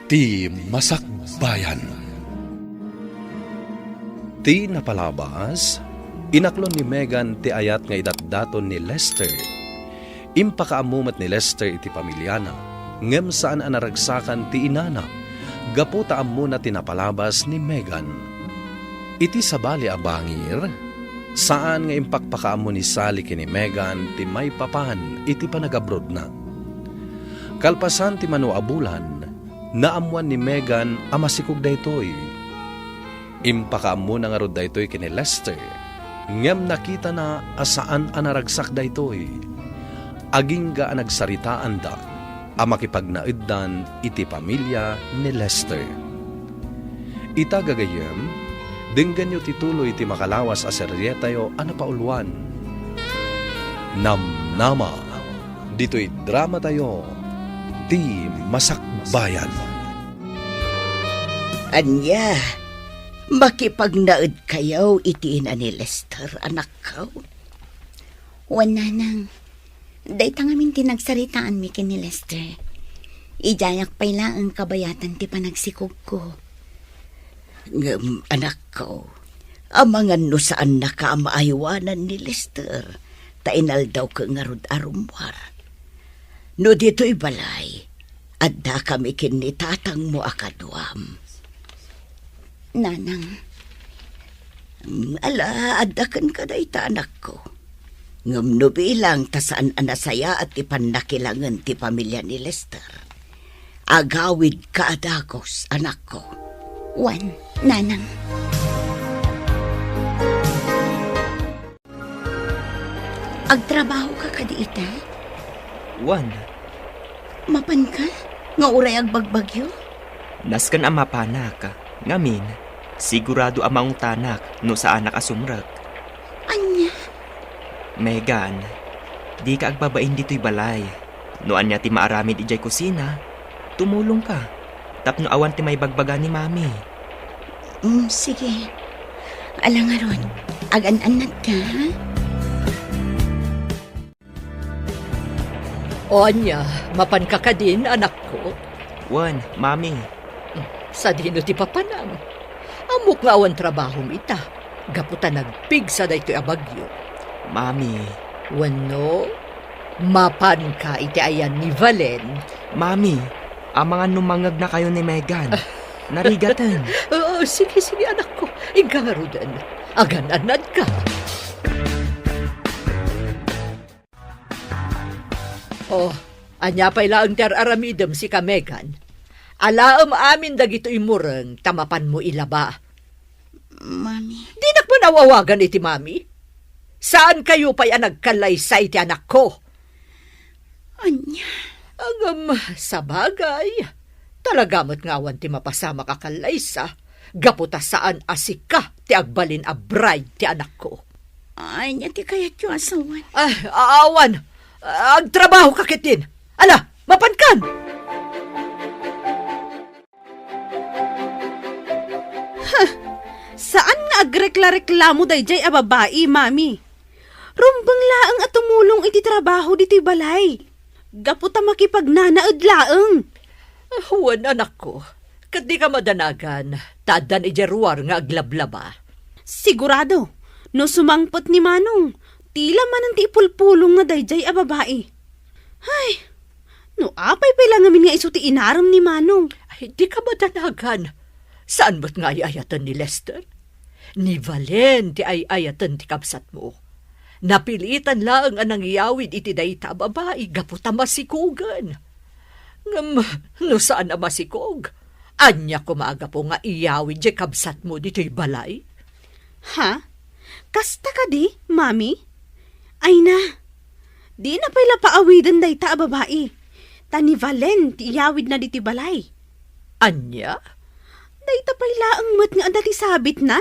Speaker 2: Ti Masakbayan. Ti napalabas, inaklon ni Megan ti ayat nga idatdaton ni Lester. Impakaamumat ni Lester iti pamilyana, ngem saan anaragsakan ti inana, gaputa ammo na tinapalabas ni Megan. Iti sabali abangir, saan nga impakpakaammo ni Sally kini Megan ti may papan iti panagabrod na. Kalpasan ti manuabulan, naamuan ni Megan amasikog daytoy. Impakaammo na nga rod daytoy kini Lester, ngem nakita na asaan anaragsak daytoy. Aging ga nagsaritaan da, makipagnaiddan iti pamilya ni Lester. Ita gagayem, dinggan nyo tituloy iti makalawas a serye tayo paulwan. Namnama, dito'y drama tayo, ti Masakbayan.
Speaker 3: Anya, makipagnaid kayo itiin ni Lester anak ko.
Speaker 8: wala nang. Dayta ngamin tinagsaritaan mi kini Lester. Ijayak pa'y ang kabayatan ti panagsikog ko.
Speaker 3: Ngam anak ko, amangan no saan nakaamaaywanan ni Lester, tainal daw ka nga rod arumwar. No dito'y balay, adda kami kinitatang mo akadwam.
Speaker 8: Nanang,
Speaker 3: Ala, adda kan ka dayta anak ko. Ngam no bilang tasaan anasaya at ipanakilangan ti pamilya ni Lester. Agawid ka adagos anak ko.
Speaker 8: wan, nanang. Agtrabaho ka kadiita?
Speaker 5: Wan,
Speaker 8: Mapan ka? Nga uray agbagbagyo?
Speaker 5: naskan ang mapanak. Ngamin, sigurado amang tanak no sa anak asumrag.
Speaker 8: Anya?
Speaker 5: Megan, di ka agbabain dito'y balay. No anya ti maaramid ijay kusina, tumulong ka. Tapno awan ti may bagbaga ni mami.
Speaker 8: Sige. Alang aron, agan-anat ka, ha?
Speaker 7: O anya, mapan ka ka din, anak ko.
Speaker 5: Wan, mami,
Speaker 7: Sa dino ti papanam. Amok nga awan trabaho ita. Gaputa nagpig sa daytoy abagyo.
Speaker 5: mami,
Speaker 7: Wano, mapan ka iti ayan ni Valen.
Speaker 5: mami, ang mga numangag na kayo ni Megan. Narigatan.
Speaker 7: Sige, anak ko. Ingangarudan. Agan-anad ka. Anya pa'y laang aramidem si ka Megan. Alaam amin dagito imureng tamapan mo ilaba.
Speaker 8: Mami.
Speaker 7: Di na mo nawawagan iti mami? Saan kayo pa'y nagkalaysay ti anak ko?
Speaker 8: Anya.
Speaker 7: Agam, sa bagay. Talagamot ngawan ti mapasama kakalaysa. Gaputa saan asika ti agbalin a bride ti anak ko.
Speaker 8: Anya ti kayat yung asawan.
Speaker 7: Ay, aawan. Agtrabaho kakitin. Ala, mapankan!
Speaker 6: Saan nga agrekla-reklamo dayjay a babae, mami? Rumbang laang at tumulong iti trabaho diti balay. Gaputa makipagnanaad laang.
Speaker 7: Huwan anak ko. Kat di ka madanagan. Tadan ijeruar nga aglablaba.
Speaker 6: Sigurado, no sumangpot ni Manong, tila man ang tipulpulong nga dayjay a babae. Ay, no apay pala ngamin nga iso ti inaram ni Manong.
Speaker 7: Ay, di ka madanagan. Saan ba't nga ayatan ni Lester? Ni Valen ti ayatan ti kapsat mo. Napilitan lang ang nangyawid iti dayta babae, gaputa masikugan. Ngam, no saan na masikog? Anya kumaga po nga iyawid di kabsat mo dito'y balay?
Speaker 6: Ha? Kasta ka di, mami? Ay na, di na pala paawidan dayta a babae. Tani Valen, ti iyawid na diti balay.
Speaker 7: Anya?
Speaker 6: Dayta pala ang mat nga dati sabit na.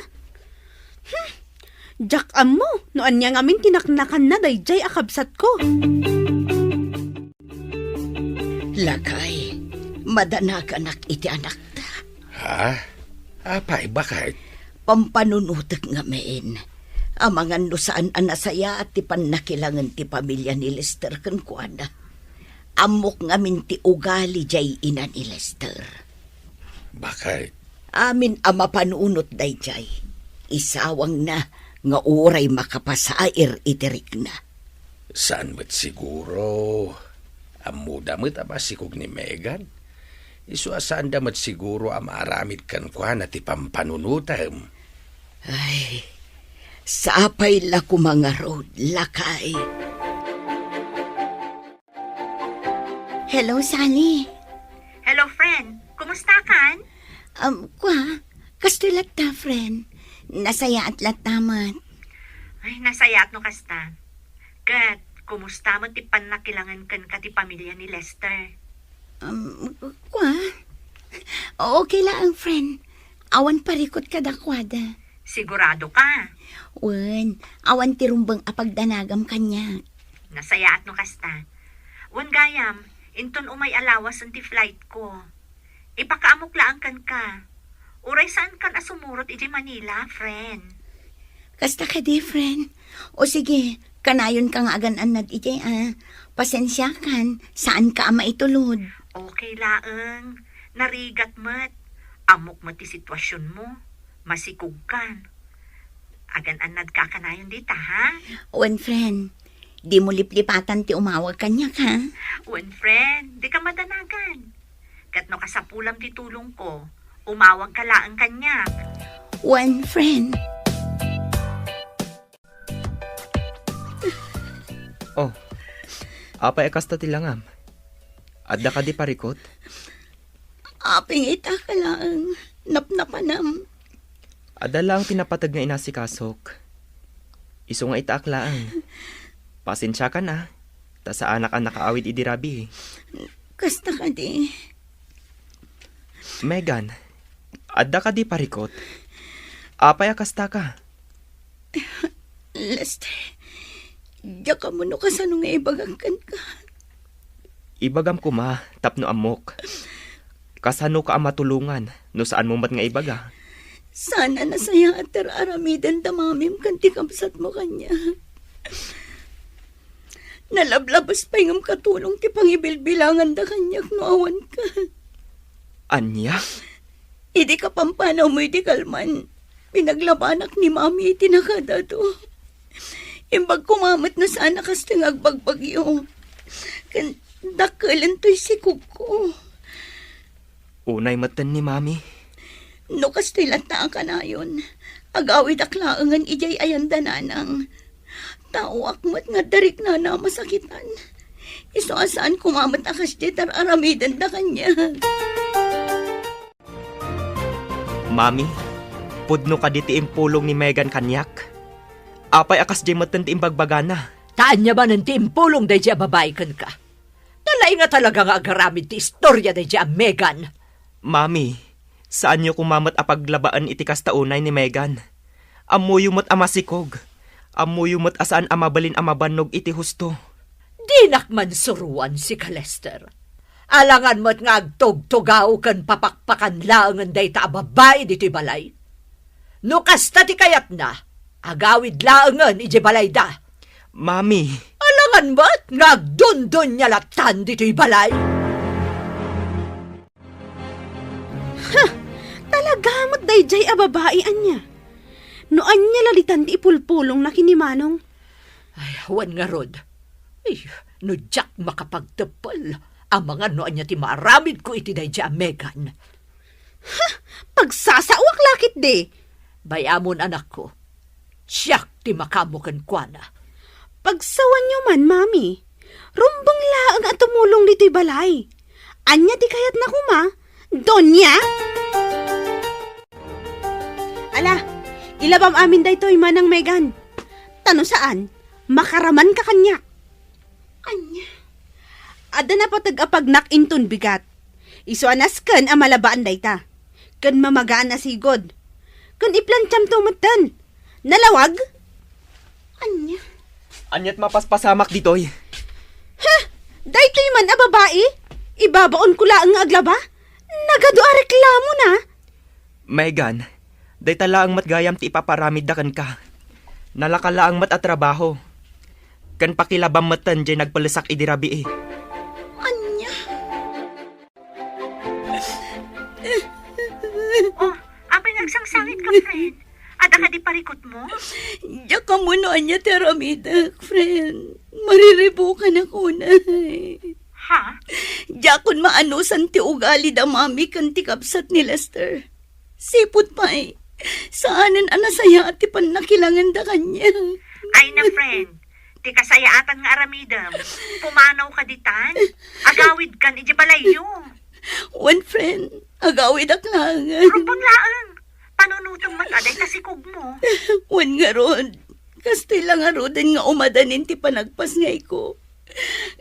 Speaker 6: Jack mo, no anya ngamin tinaknakan na dayjay akabsat ko.
Speaker 3: Lakay, madanaganak iti anak ta.
Speaker 1: Ha? Apay, bakit?
Speaker 3: Pampanunutek nga main. Amangan no saan anasaya at ti panakilangan ti pamilya ni Lester kan kuana. Amok ngamin ti ugali jay ina ni Lester.
Speaker 1: Bakit?
Speaker 3: Amin ama panunot dayjay. Isawang na nga uray makapasair itirik na.
Speaker 1: Saan mo't siguro? Amuda mo't abasikog ni Megan? Isuasaan damat siguro amaramid kan kwa na ti pampanunutam.
Speaker 3: Ay, sapay la kumangarod, lakay.
Speaker 8: Hello, Sally.
Speaker 4: Hello, friend. Kumusta kan?
Speaker 8: Kastulat ta, friend. Nasaya at latamat.
Speaker 4: Ay, nasayat no kasta. Kat, kumusta mo ti panakilangan kan ka ti pamilya ni Lester?
Speaker 8: Okay lang, friend. Awan parikot ka dakwada.
Speaker 4: Sigurado ka.
Speaker 8: Wen, awan tirumbang apagdanagam kanya.
Speaker 4: Nasayat no kasta. Wan gayam, inton umay alawas ang ti flight ko. Ipakaamok lang kan ka. Uray saan kan asumurot iti Manila, friend?
Speaker 8: Kasta ka di, friend. O sige, kanayon ka nga aganan nad iti, pasensya kan, saan ka ama itulod?
Speaker 4: Okay laeng. Narigat mat. Amok mo ti sitwasyon mo. Masikog kan. Agan-anad ka kanayon dita, ha?
Speaker 8: Wen, friend, di mo liplipatan ti umawag kanya ka?
Speaker 4: Wen, friend, di ka madanagan. Katno kasapulam ti tulong ko, umawag ka laang kanya.
Speaker 8: Wen, friend.
Speaker 5: Oh, apay akasta tilangam. Adda ka di parikot?
Speaker 3: Aping ita ka lang, napnapanam.
Speaker 5: Adda lang tinapatag nga inasikasok. Iso nga itaak laang. Pasensya ka na. Ta sa anak ang nakaawid idirabi.
Speaker 3: Kasta ka di.
Speaker 5: Megan, adda ka di parikot? Apay akasta ka?
Speaker 3: Lester, diya ka mo no kasano nga ibagangkan ka.
Speaker 5: Ibagam ko ma, tapno amok. Kasano ka ang matulungan, no saan mo mat nga ibaga?
Speaker 3: Sana nasaya at aramidan damamim kanti kamsat mo kanya. Nalablabas pa yung katulong ti pangibilbilangan da kanyak no awan ka.
Speaker 5: Anya?
Speaker 3: Idi ka pampanaw mo iti kalman. Pinaglabanak ni mami iti nakadado. Imbag kumamit na sana kas tingagbagbagyong. Kan dakalan to'y sikog ko.
Speaker 5: Unay matan ni mami.
Speaker 3: No kastilat na ang kanayon. Agawid aklaangan ijay ayanda nanang. Tao akmat nga darik na na masakitan. Iso asaan kumamat akas ditar aramidan da kanya.
Speaker 5: Mami, Pudno ka di ti impulong ni Megan kanyak. Apay akas di matan ti imbagbagana.
Speaker 7: Taan niya ba ng tiimpulong day siya babae kan ka? Talay nga talaga nga agaramid ti istorya day siya Megan.
Speaker 5: Mami, saan niyo kumamat apaglabaan iti kastaunay ni Megan? Amuyumot amasikog. Amuyumot asaan amabalin amabanog iti husto.
Speaker 7: Di nakman suruan si Kalester. Alangan mo't nga agtog-tugaw kan papakpakan laangan day ta babae dito'y balay. No kasta ti kayat na, agawid laangan iti balay da.
Speaker 5: Mami,
Speaker 7: Alangan mo't nga agdundon niya latan dito'y balay.
Speaker 6: Talaga mo't dayjay a babae anya. No anya lalitan ti ipulpulong na kinimanong.
Speaker 7: Ay, wan nga rod. Ay, no jak makapagtapal. Ang mga noan niya ti maramid ko iti day siya Megan.
Speaker 6: Pagsasawak lakit de.
Speaker 7: Bayamon anak ko. Siyak ti makamukan kwa na.
Speaker 6: Pagsawan nyo man, mami. Rumbang laang at tumulong dito'y balay. Anya ti kayat na kuma? Donya? Ala, ilabam amin daytoy manang Megan. Tano saan? Makaraman ka kanyak. Anya? Ada na patag-apagnak inton bigat. Isuanas kan ang malabaan dayta. Kan mamagaan na sigod. Kan iplancham tumatan. Nalawag? Anya?
Speaker 5: anyat mapaspasamak ditoy.
Speaker 6: Ha? Daytoy man a babae? Ibabaon ko laang nga aglaba? Nagado a reklamo na?
Speaker 5: Megan, day talaang matgayam ti ipaparamid da kan ka. Nalakalaang mat at trabaho. Kan pakilabam matan jay nagpalisak idirabi eh.
Speaker 3: Anya?
Speaker 4: Oh, apay nagsangsangit ka, friend. Ada ka di parikot mo?
Speaker 3: Diya ka muna anya teramidak, friend. Mariribo ka na kuna.
Speaker 4: Ha?
Speaker 3: Diya kun maanusan ti ugali da mami kan ti kapsat ni Lester. Sipot pa eh. Saanan anasaya at ti panakilangan da kanya.
Speaker 4: Ay na, friend. Ti kasayaatan nga aramidam. Pumanaw ka ditan. Agawid kan iji balayo.
Speaker 3: One friend, agawid aklangan.
Speaker 4: Rumpang laang. Panunutong mataday kasikog mo.
Speaker 3: Wan nga ron. Kastila nga ron din nga umadanin ti panagpas ngay ko.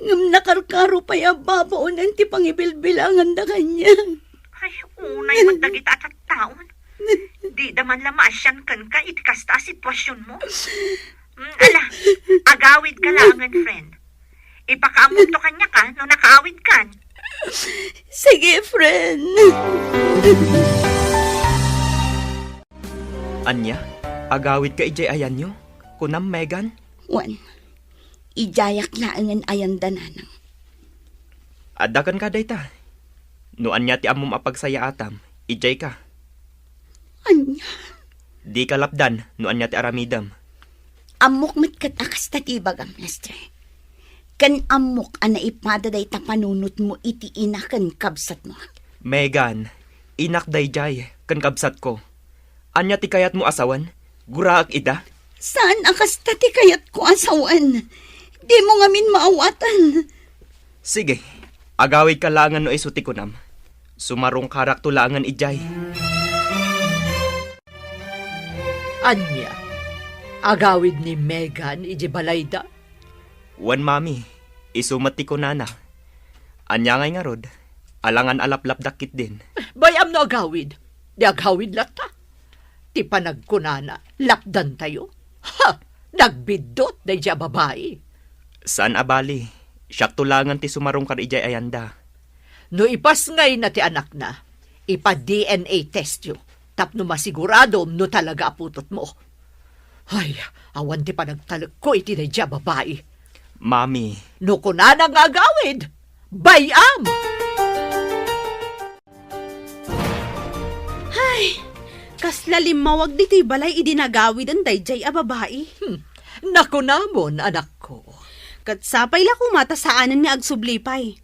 Speaker 3: Ngam nakarkaro pa ya babaunan ti pangibilbilangan da kanya.
Speaker 4: Ay, unay magdagita at taon. Di daman lamasyan kan ka iti kasta sitwasyon mo. Ala, agawid ka langan, friend. Ipakaamon to kanya ka no nakaawid kan.
Speaker 3: Sige, friend.
Speaker 5: Anya, agawid ka ijay ayan nyo? Kunam, Megan?
Speaker 3: Wan, ijayak laangan ayan dananang.
Speaker 5: Adakan ka dayta. No anya ti amom apagsaya atam, ijay ka.
Speaker 3: Anya,
Speaker 5: Di ka lapdan, no anya ti aramidam.
Speaker 3: amok mit kat akas tatibagam, Lester. Kan amok ana ipadaday ta panunot mo iti inakan kabsat mo.
Speaker 5: Megan, inak dayjay, kan kabsat ko. Anya ti kayat mo asawan? Guraak ida?
Speaker 3: Saan akas tati kayat ko asawan? Di mo ngamin maawatan.
Speaker 5: Sige, agawid ka langan no isuti ko nam. Sumarong karak tulangan ijay.
Speaker 7: Anya, agawid ni Megan iji balayda.
Speaker 5: Wan mami, isumati ko nana. Anya ngay nga rod, alangan alaplap dakit din.
Speaker 7: Bayam no agawid. Di agawid lata. Ti panagkunana, lapdan tayo. Ha! Nagbidot na siya babae.
Speaker 5: Saan abali? Siyak tulangan ti sumarong kar ijay ayanda.
Speaker 7: No ipas ngay na ti anak na, ipa-DNA test yo. Tapno masigurado no talaga aputot mo. Ay, awan ti panagtalag ko iti na siya babae.
Speaker 5: Mami,
Speaker 7: No kunana nga agawid. Bayam!
Speaker 6: Kaslalim mawag dito'y balay idinagawid ang dayjay a babae.
Speaker 7: Naku namon, anak ko.
Speaker 6: Katsapay la kumata saanan nga agsublipay.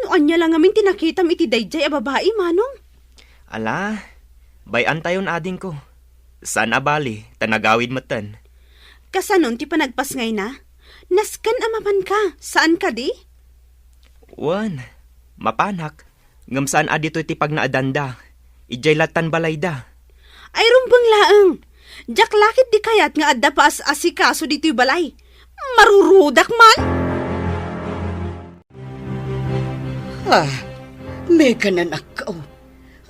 Speaker 6: Noan niya lang amin tinakitam iti dayjay a babae, manong.
Speaker 5: ala, bayan tayon ading ko. Saan abali, tanagawid matan.
Speaker 6: Kasanon ti panagpasngay na? Naskan amapan ka, saan ka di?
Speaker 5: Wan, mapanak. Ngam saan adito ti pag naadanda. Ijay latan balayda.
Speaker 6: Ay rumbang laang. Jak lakit di kayat nga adda pa asikaso dito'y balay. Marurudak man.
Speaker 3: Mega na nakaw.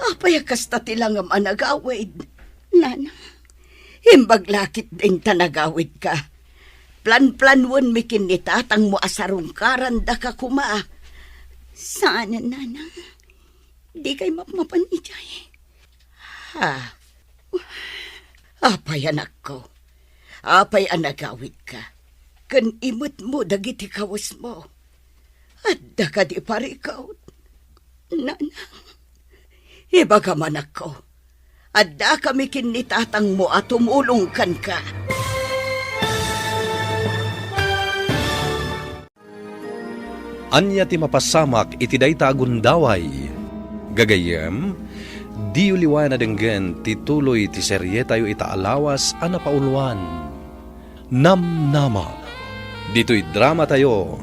Speaker 3: Apay kasta tilangam anagawid. Nana, himbag lakit din tanagawid ka. Plan-planwan mi kinitatang mo asarong karanda ka kuma. Saan, Nana? Di kay mapmapan ijay. Apay anak ko. Apay anagawid ka. Kan imot mo dagiti kawas mo. Adda ka di parikaw. Nana, iba ka man ako. Adda kami kinitatang mo at tumulong kan ka.
Speaker 2: Anya ti mapasamak iti dayta agundaway. Gagayem, di uliwan na denggen tituloy ti serye tayo itaalawas a napauluan. Namnama. Dito'y drama tayo,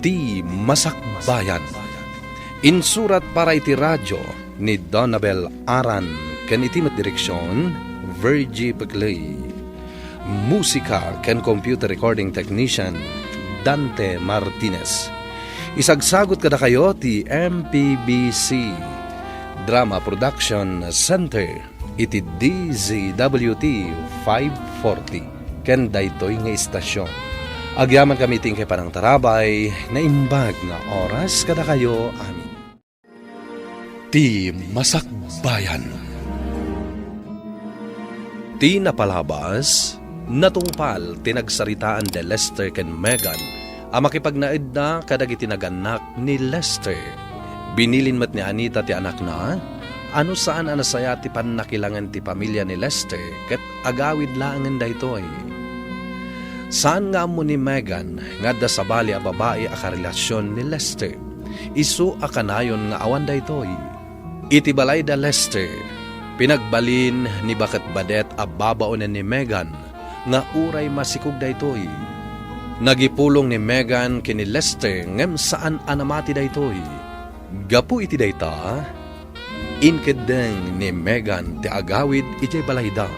Speaker 2: ti Masakbayan. Insurat para iti radyo ni Donabel Aran, ken iti direksyon, Virgie Peclay. Musika ken computer recording technician, Dante Martinez. Isagsagot kada kayo ti MPBC Drama Production Center iti DZWT 540 ken daytoy nga istasyon. Agyaman kami ting kay panang tarabay na imbag nga oras kada kayo amin. Ti Masakbayan. Ti napalabas, natungpal tinagsaritaan de Lester ken Megan ang makipagnaid na kadagiti naganak ni Lester. Binilin mat ni Anita ti anak na, ano saan anasaya ti pannakilangan ti pamilya ni Lester ket agawid laangan daytoy. Saan nga mo ni Megan nga da sabali a babae a karelasyon ni Lester, isu a kanayon nga awan daytoy. Iti balay da Lester, pinagbalin ni Baket Badet a babaonen ni Megan nga uray masikog daytoy. Nagipulong ni Megan kini Lester ngem saan anamati daytoy. Gapu iti dayta, inkedeng ni Megan ti agawid iti balayda.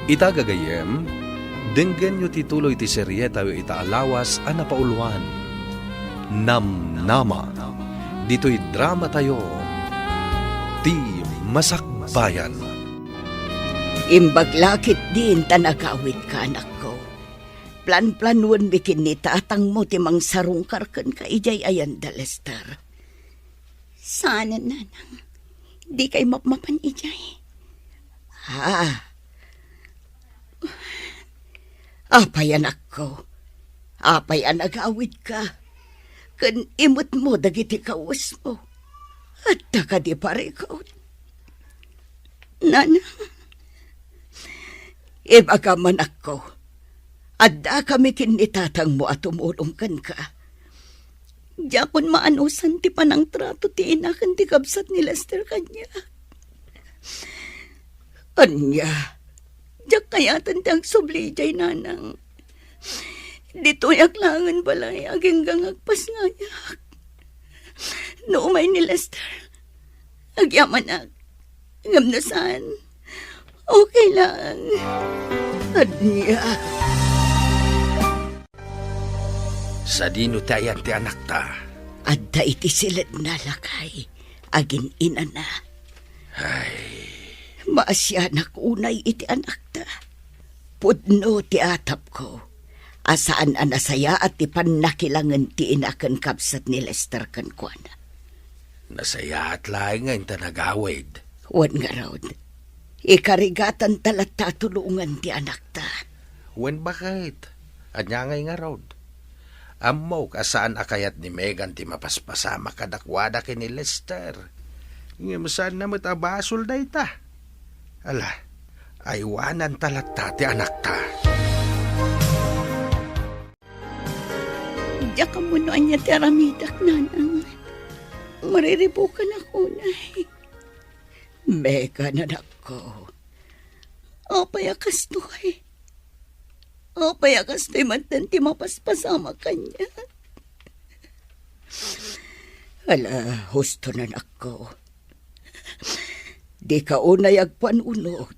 Speaker 2: Itagagayem, denggen yu tituloy ti serye tayo itaalawas a napauluan. Namnama. Dito'y drama tayo, ti Masakbayan.
Speaker 3: Imbaglakit din tanagawid ka, anak ko. Plan-planwan bikin ni tatang mo timang sarungkar kan ka ijay ayan da Lester. Sana, Nanang, di kay mapmapan ijay. Apay anak ko. Apay anagawid ka. Kan imot mo dagiti kawas mo. At ka di parikaw. Nanang, iba ka man ako. Adda kami kinitatang mo at tumulong kan ka. Diyakon maanusan ti panang trato ti inakan ti kabsat ni Lester kanya. Anya, diyak kayatan ti agsubli jay Nanang. Dito yaklangan balay aging gangagpas nga yak. Noumay ni Lester, agyaman ak, ngamnasan, okay lang. Anya.
Speaker 1: Sa dino tayan ti anak ta.
Speaker 3: Adda iti silid na lakay, agin ina na.
Speaker 1: Ay,
Speaker 3: Maasyanak unay iti anak ta. Pudno ti atap ko. Asaan anasaya at ti pannakilangan ti inakan kapsat ni Lester kan kuana.
Speaker 1: nasaya at laing ngayon tanagawid.
Speaker 3: Wan nga raod. Ikarigatan talat tatulungan ti anak ta.
Speaker 1: Wen bakit? Anyangay nga rod. Ammo kasaan akayat ni Megan ti mapaspasama kadakwada kini Lester. Ngimsan na matabasol day ta. Ala, aywanan talat ta ti anak ta.
Speaker 3: Diyak ka muna niya ti aramidak, Nanang. Mariribukan ako na. Megan, anak ko. Payakas to eh. Payakas to'y mantan ti mapaspasama kanya. Ala, husto na anak ko. Di ka unay agpanunod.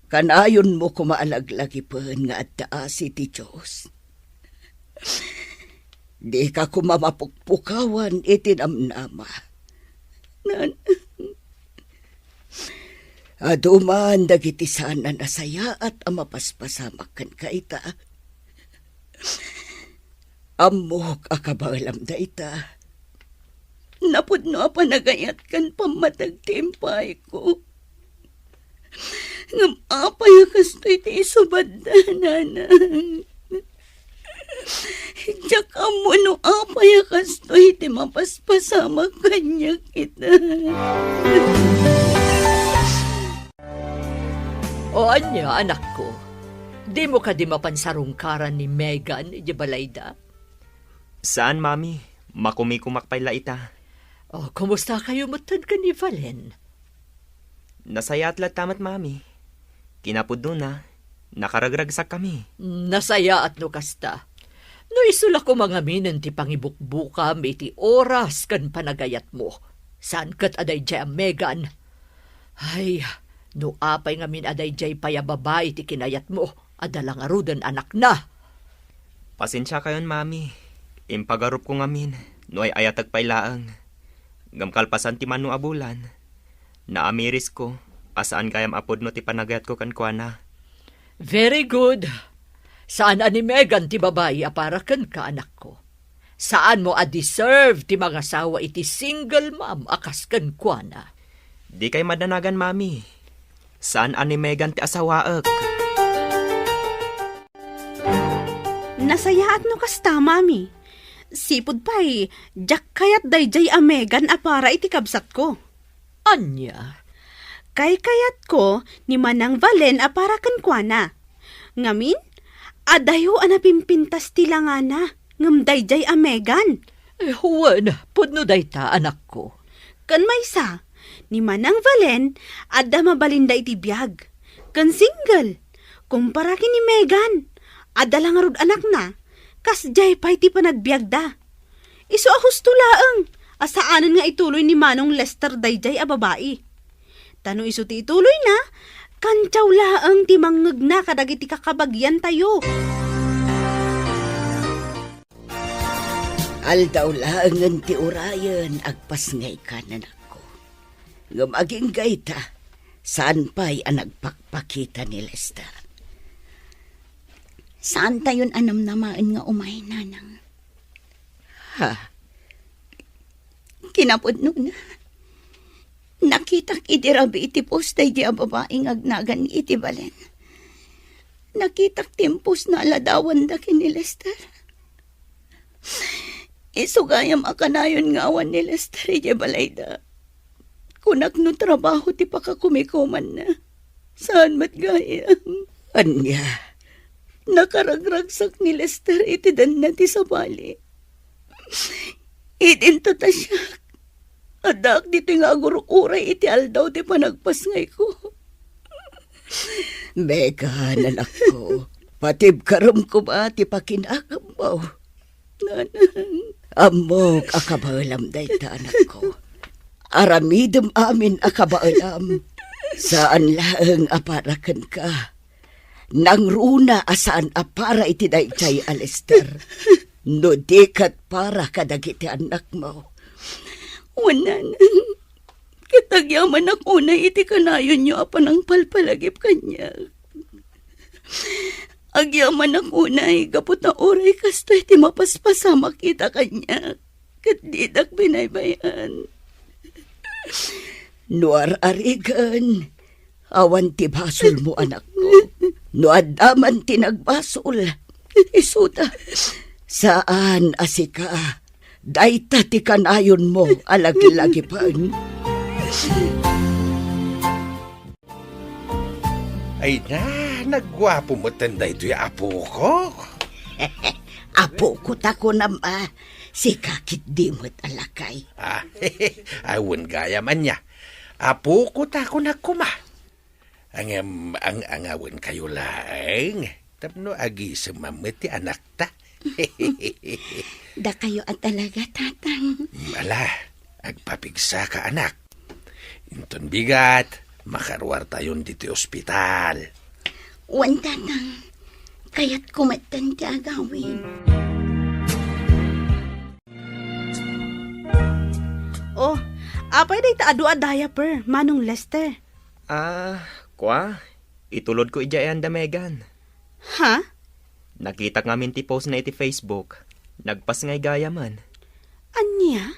Speaker 3: Kanayon mo kumaalaglag ipon nga at si ti Diyos. Di ka kumamapukpukawan itinamnama. Aduman dagiti sana nasaya at amapaspasamakan ka ita. Amok akabalam da ita. Napudno panagayat kan pamatagtimpay ko. Ngam apay kasto iti isubad na nanang. Diyak amo no apay kasto iti mapaspasama kanya kita.
Speaker 7: O anya, anak ko, di mo ka di mapansarungkaran ni Megan, di balayda?
Speaker 5: Saan, mami? Makumikumakpay la ita.
Speaker 7: O, kumusta kayo matad ka ni Valen?
Speaker 5: Nasaya at tamat, mami. Kinapudno na. Nakaragragsak kami.
Speaker 7: Nasaya at no kasta. No isula ko mga minen ti pangibukbukam iti oras kan panagayat mo. Saan kat aday jay Megan? Ay, no apay ngamin aday jay payababay ti kinayat mo. Adalang arudan anak na.
Speaker 5: Pasensya kayon, mami. Impagarup ko ngamin. No ay ayatag pailaang. Gamkalpasan ti manu abulan. Naamiris ko. Asaan kayam apod no ti panagayat ko kan kuana.
Speaker 7: Very good. Saan ani Megan ti babae aparakan ka anak ko? Saan mo a-deserve ti mga sawa iti single mom akas kan kuana?
Speaker 5: Di kay madanagan, mami. Saan ani Megan ti asawaak?
Speaker 6: Nasaya at no kasta, mami. Sipod pa'y, jak kayat dayjay a Megan apara iti kabsat ko.
Speaker 7: Anya?
Speaker 6: Kay kayat ko ni Manang Valen apara kan kuana. Ngamin, adayo anapimpintas ti langana, ngam dayjay a Megan.
Speaker 7: Huwan, pudno dayta anak ko.
Speaker 6: Kan maysa, ni Manang Valen, adda mabalinda iti biyag. Kan single, kumpara ni Megan, adda lang arud anak na, kas jay pa iti panagbiag da. Iso ahusto laeng, asaanan nga ituloy ni Manong Lester dayjay a babae. Tano iso ti ituloy na, kantsaw laeng ti mangngeg na kadagiti kakabagyan tayo.
Speaker 3: Aldaw laangan ti urayan agpas ngay kanan ako. Ngumaging gayta, saan pa'y anagpakpakita ni Lester?
Speaker 8: Saan tayon anamnamaan nga umay, nanang?
Speaker 3: Ha?
Speaker 8: Kinapudno na. Nakitak iti rabi iti postay di babaeng agnagan iti Valen. Nakitak timpos na aladawan da ni Lester. Isugayam akanayon nga awan ni Lester iti balayda. Kunak no trabaho ti pakakumikuman na. Saan matgayam?
Speaker 3: Anya,
Speaker 8: Nakaragragsak ni Lester iti dan na ti sabali. Idinto ta siya. Adak dito nga agurukuray iti aldaw ti panagpasngay ko.
Speaker 3: Megan, anak ko, patib karam ko ba ti pakinakam mo?
Speaker 8: Nanang.
Speaker 3: Amok akabalam dayta, anak ko. Aramidem amin akabaalam. Saan laeng aparakan ka? Nang runa asaan apara iti dayjay a Lester. No dikat para kadagiti anak mo.
Speaker 8: Wanan. Katagyaman ako na iti kanayon nyo apan ang palpalagip kanya. Agyaman ako na gapot na oray kasto iti mapaspasama kita kanya. Kat didak binaybayan.
Speaker 3: Nuar arigan, awan ti basol mo anak ko. No adaman ti nagbasol. Isuta, saan asika? Dayta ti kanayon mo alagi-lagi pan.
Speaker 1: Ay na, nagwapo mo tanda ito'y apo ko.
Speaker 3: Apo ko tako nama, si kakit di mo't alakay.
Speaker 1: Awan gaya man niya. Apo ko tako na kuma. Ang awan kayo laeng. Tapno agi sa mamiti anak ta.
Speaker 8: Da kayo at talaga, tatang.
Speaker 1: Mala, agpapigsa ka anak. Inton bigat, makaruar tayon dito ospital.
Speaker 8: Wan nanang, kaya't kumatan ti agawin.
Speaker 6: Oh, apay day ta adu a diaper, Manong Lester.
Speaker 5: Kwa? Itulod ko ijay anda, Megan.
Speaker 6: Ha?
Speaker 5: Nakita ngamin ti post na iti Facebook. Nagpas ngay gaya man.
Speaker 6: Anya?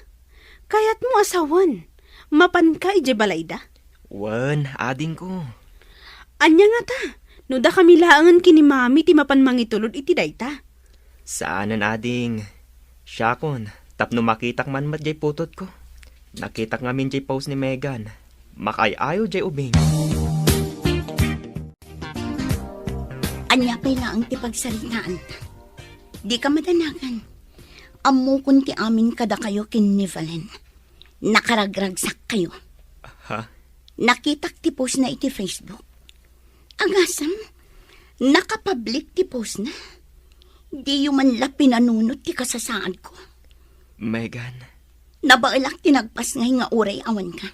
Speaker 6: Kayat mo asawan. Mapan ka ije balayda?
Speaker 5: Wan, ading ko.
Speaker 6: Anya nga ta? No da kami laangan kini mami ti mapan mangitulod iti dayta.
Speaker 5: Saanan ading? Syakon, tapno makitak man mat jay putot ko. Nakitak ngamin jay post ni Megan. Makayayo jay ubing.
Speaker 8: Anya pa'y laang ti pagsalitaan. Di ka madanagan. Amo kun ti amin kada kayo kin ni Valen. Nakaragragsak kayo.
Speaker 5: Ha?
Speaker 8: Nakitak ti post na iti Facebook. Agasam, nakapablik ti post na. Di yuman la pinanunot ti kasasaan ko.
Speaker 5: Megan,
Speaker 8: Nabailak tinagpas ngay nga uray awan ka.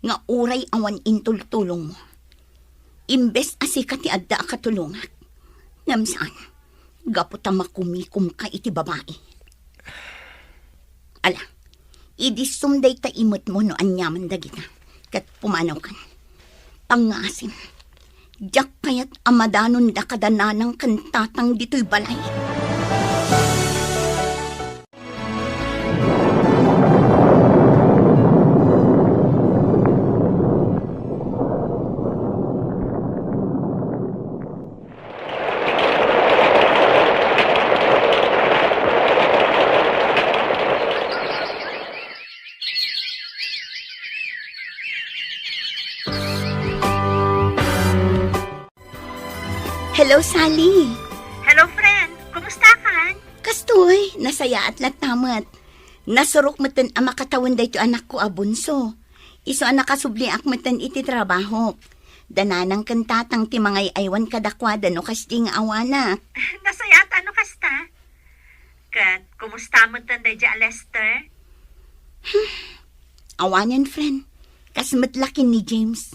Speaker 8: Nga uray awan intultulong mo. Imbes asika ti adda katulungat. Ngam saan, gaputa makumikum ka iti babae. Ala, idisumday ta imot mo no anyaman dagita. Kat pumanaw kan. Pangasim, jak kayat amadanon da kadananang kantatang dito'y balay. Hello, Sally.
Speaker 4: Hello, friend. Kumusta ka?
Speaker 8: Kastoy, nasaya at latamat. Nasurok matan ang makatawan dayto anak ko abunso. Iso anak kasubli ak matan iti trabaho. Dananang kantatang ti mga aywan kadakwada no kasting awanak.
Speaker 4: Nasayat ano kasta? Kat, kumusta mo tanday dya, Lester?
Speaker 8: Awanan, friend. Kasmatlakin ni James.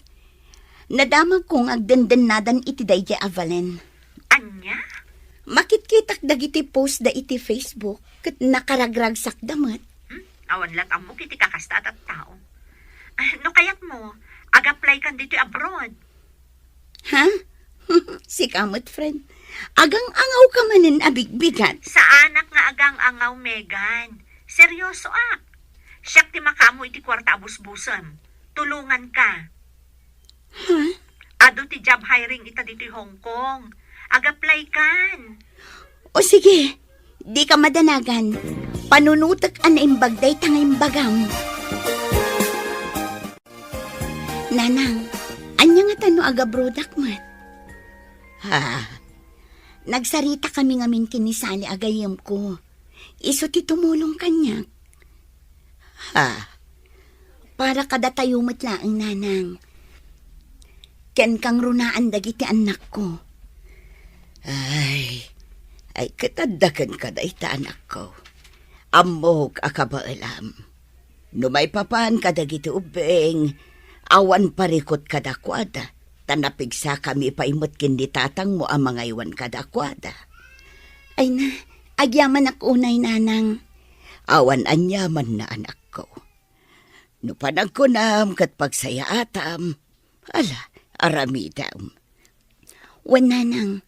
Speaker 8: Nadamag kong agdandan-nadan iti dayja avalen.
Speaker 4: Anya?
Speaker 8: Makitkitak dagiti post da iti Facebook kat nakaragragsak damat.
Speaker 4: Awan lat ang kiti kakasta at tao. No kayat mo, ag-apply kan dito abroad.
Speaker 8: Ha? Si kamot, friend. Agang angaw ka manin abigbigat.
Speaker 4: Sa anak nga agang angaw, Megan. Seryoso ak. Siyak ti makamo iti kwarta abus-busam. Tulungan ka. Ado ti job hiring ita dito Hong Kong. Ag-apply kan.
Speaker 8: O sige, di ka madanagan. Panunutak an imbagday tangay imbagam. Nanang, anya nga tano agabrodak mat? Ha? Nagsarita kami ngamin kinisali agayam ko. Iso ti tumulong kanya. Ha? Para kada tayo matlaang nanang. Ken kang runaan dagiti anak ko. Ay katadakan ka da ita anak ko. Amok akabaalam. Numay papan ka dagiti ubeng, awan parikot kadakwada. Tanapigsa kami paimot kindi tatang mo ang mga iwan kadakwada. Ay na, agyaman ak unay nanang. Awan anyaman na anak ko. No panagkunam kat pagsaya atam. Ala, aramidam. Wananang,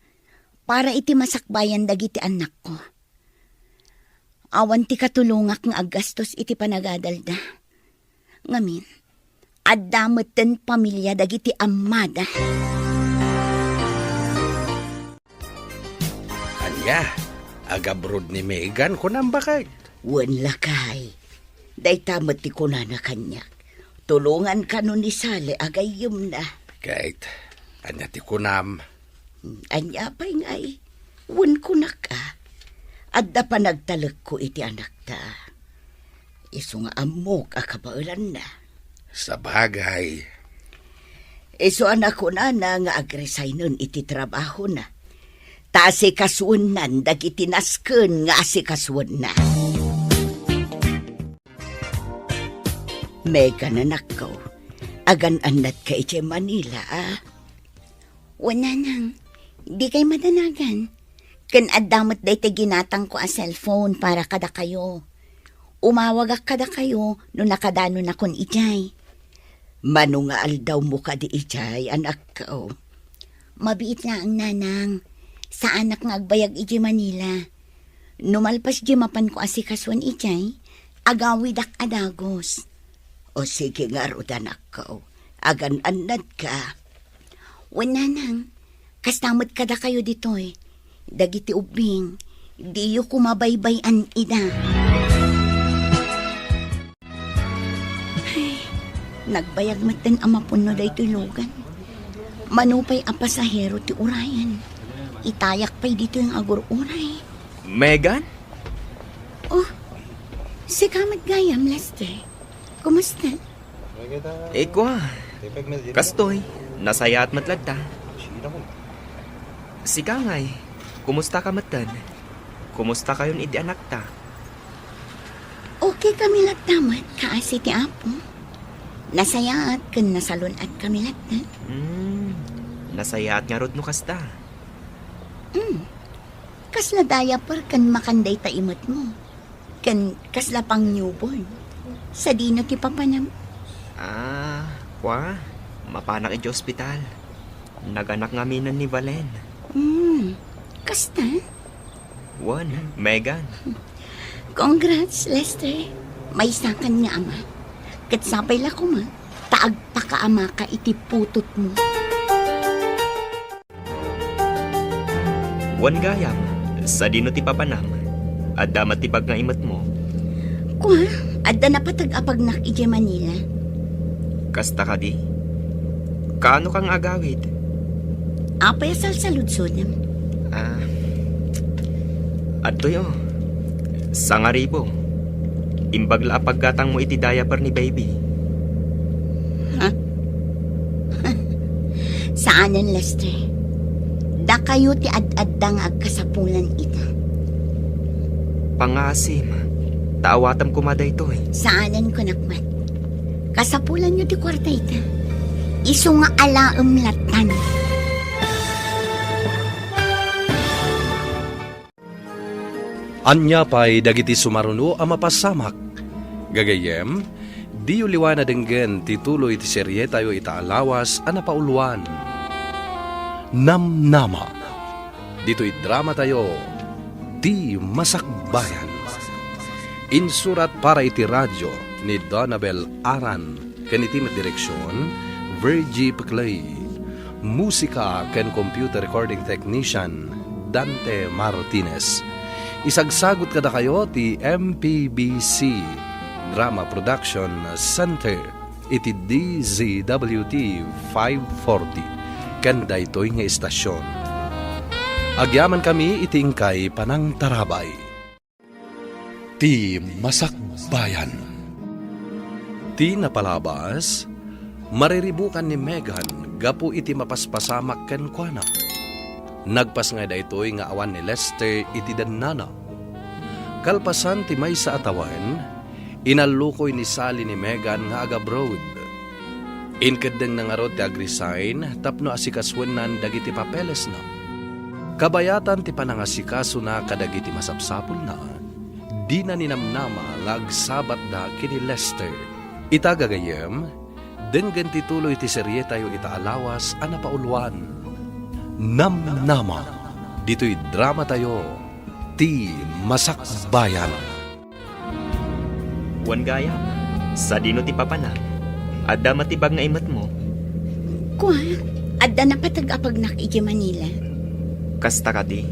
Speaker 8: para iti masakbayan dagiti anak ko. Awan ti katulungak ng agastos iti panagadalda. Ngamin, addamutan pamilya dagiti amada.
Speaker 1: Anya, agabroad ni Megan kunang bakay.
Speaker 8: Wan lakay. Day tamat ti kunana kanyak. Tulungan ka nun ni Sale agayom na.
Speaker 1: Kahit, anya ti kunam.
Speaker 8: Anya pa ngay, wan kunak ka. Adda pa nagtalag ko iti anak ta. Iso nga amok akabaulan na.
Speaker 1: Sa bagay,
Speaker 8: Iso anak ko na nga agresay nun iti trabaho na. Ta si kasunan dagiti nasken nga si kasuan na. Mega nanak ko, agan anat ka iti Manila ah. Wana nang, Di kay madanagan. Kan adamot day te ginatang ko a cellphone para kada kayo. Umawag kada kayo no nakadano na kon ijay. Manungaal daw mo ka di ijay, anak ko. Mabiit na ang nanang. Sa anak nga agbayag iji Manila. Numalpas di mapan ko asikaswan ijay, agawidak adagos. O sige nga ro anak ko, agan-anad ka. Nanang, kastamot kada kayo ditoy. Dagiti ubing, di yu kumabaybayan ida. Ay, nagbayag matan ang mapuno day tulugan. Manupay ang pasahero ti urayan. Itayak pa'y dito yung agur-uray.
Speaker 5: Megan?
Speaker 8: Oh, si Kamat Gayam, Lester. Kumusta?
Speaker 5: Ikwa. Kastoy. Nasaya at matlagta. Si Kangay. Kumusta ka matan? Kumusta kayon iti anak ta?
Speaker 8: Okay kami lagdamat, kaasi ti Apo. Nasaya at kan nasalon at kami lagdat.
Speaker 5: Nasaya at nga rod no kasta.
Speaker 8: Kasla diaper kan makanday ta imot mo. Kan kasla pang newborn. Sa dino ti papanam.
Speaker 5: Kwa. Mapanak iti ospital. Naganak nga minan ni Valen.
Speaker 8: Kasta?
Speaker 5: Megan.
Speaker 8: Congrats, Lester. May sakan nga ama. Katsapay la ko ma. Taag pa ka ama ka iti putot mo.
Speaker 5: Gayam. Sa dino ti papanam. Adda matibag nga imat mo.
Speaker 8: Kwa, adda na patag-apag nak ije Manila.
Speaker 5: Kasta ka di? Kaano kang agawid?
Speaker 8: Apay asal sa ludsodam.
Speaker 5: Adtoy Sangaribo. Imbagla paggatang mo iti diaper ni baby.
Speaker 8: Saanan, Lester? Da kayo ti ad-addang agkasapulan ita.
Speaker 5: Pangasim. Taawatam kumada ito
Speaker 8: Saanan ko nakmat? Kasapulan nyo ti kwarta ita. Iso nga alaam latan.
Speaker 2: Anya pa'y dagiti sumaruno ang mapasamak. Gagayem, di uliwana denggen tituloy ti serye tayo itaalawas ang napauluan. Namnama. Dito'y drama tayo, Di Masakbayan. Insurat para iti radyo ni Donabel Aran, kanitimat direksyon, Virgie Peclay. Musika ken computer recording technician, Dante Martinez. Isagsagot kada kayo ti MPBC Drama Production Center iti DZWT 540 kanda ito'y nga istasyon. Agyaman kami itingkay panang tarabay. Ti Masakbayan. Ti napalabas, mariribukan ni Megan gapu iti mapaspasamak ken kuana. Nagpas nga daytoy nga awan ni Lester iti dannana. Kalpasan ti may sa atawan, inalukoy ni Sally ni Megan nga aga-abroad. Inkadeng na nga rod ti agresign tapno asikaswenan dagiti papeles na. Kabayatan ti panangasikaso na kadagiti masapsapol na. Di na ninamnama nga agsabat da kini Lester. Itagagayem, denggan tituloy ti serye tayo itaalawas a napauluan. Namnama. Dito'y drama tayo, Ti Masakbayan.
Speaker 5: Gayam. Sa dino ti papanam. Adda matibag nga imat mo.
Speaker 8: Kwa, adda na patag-apag nak ije Manila.
Speaker 5: Kasta ka di?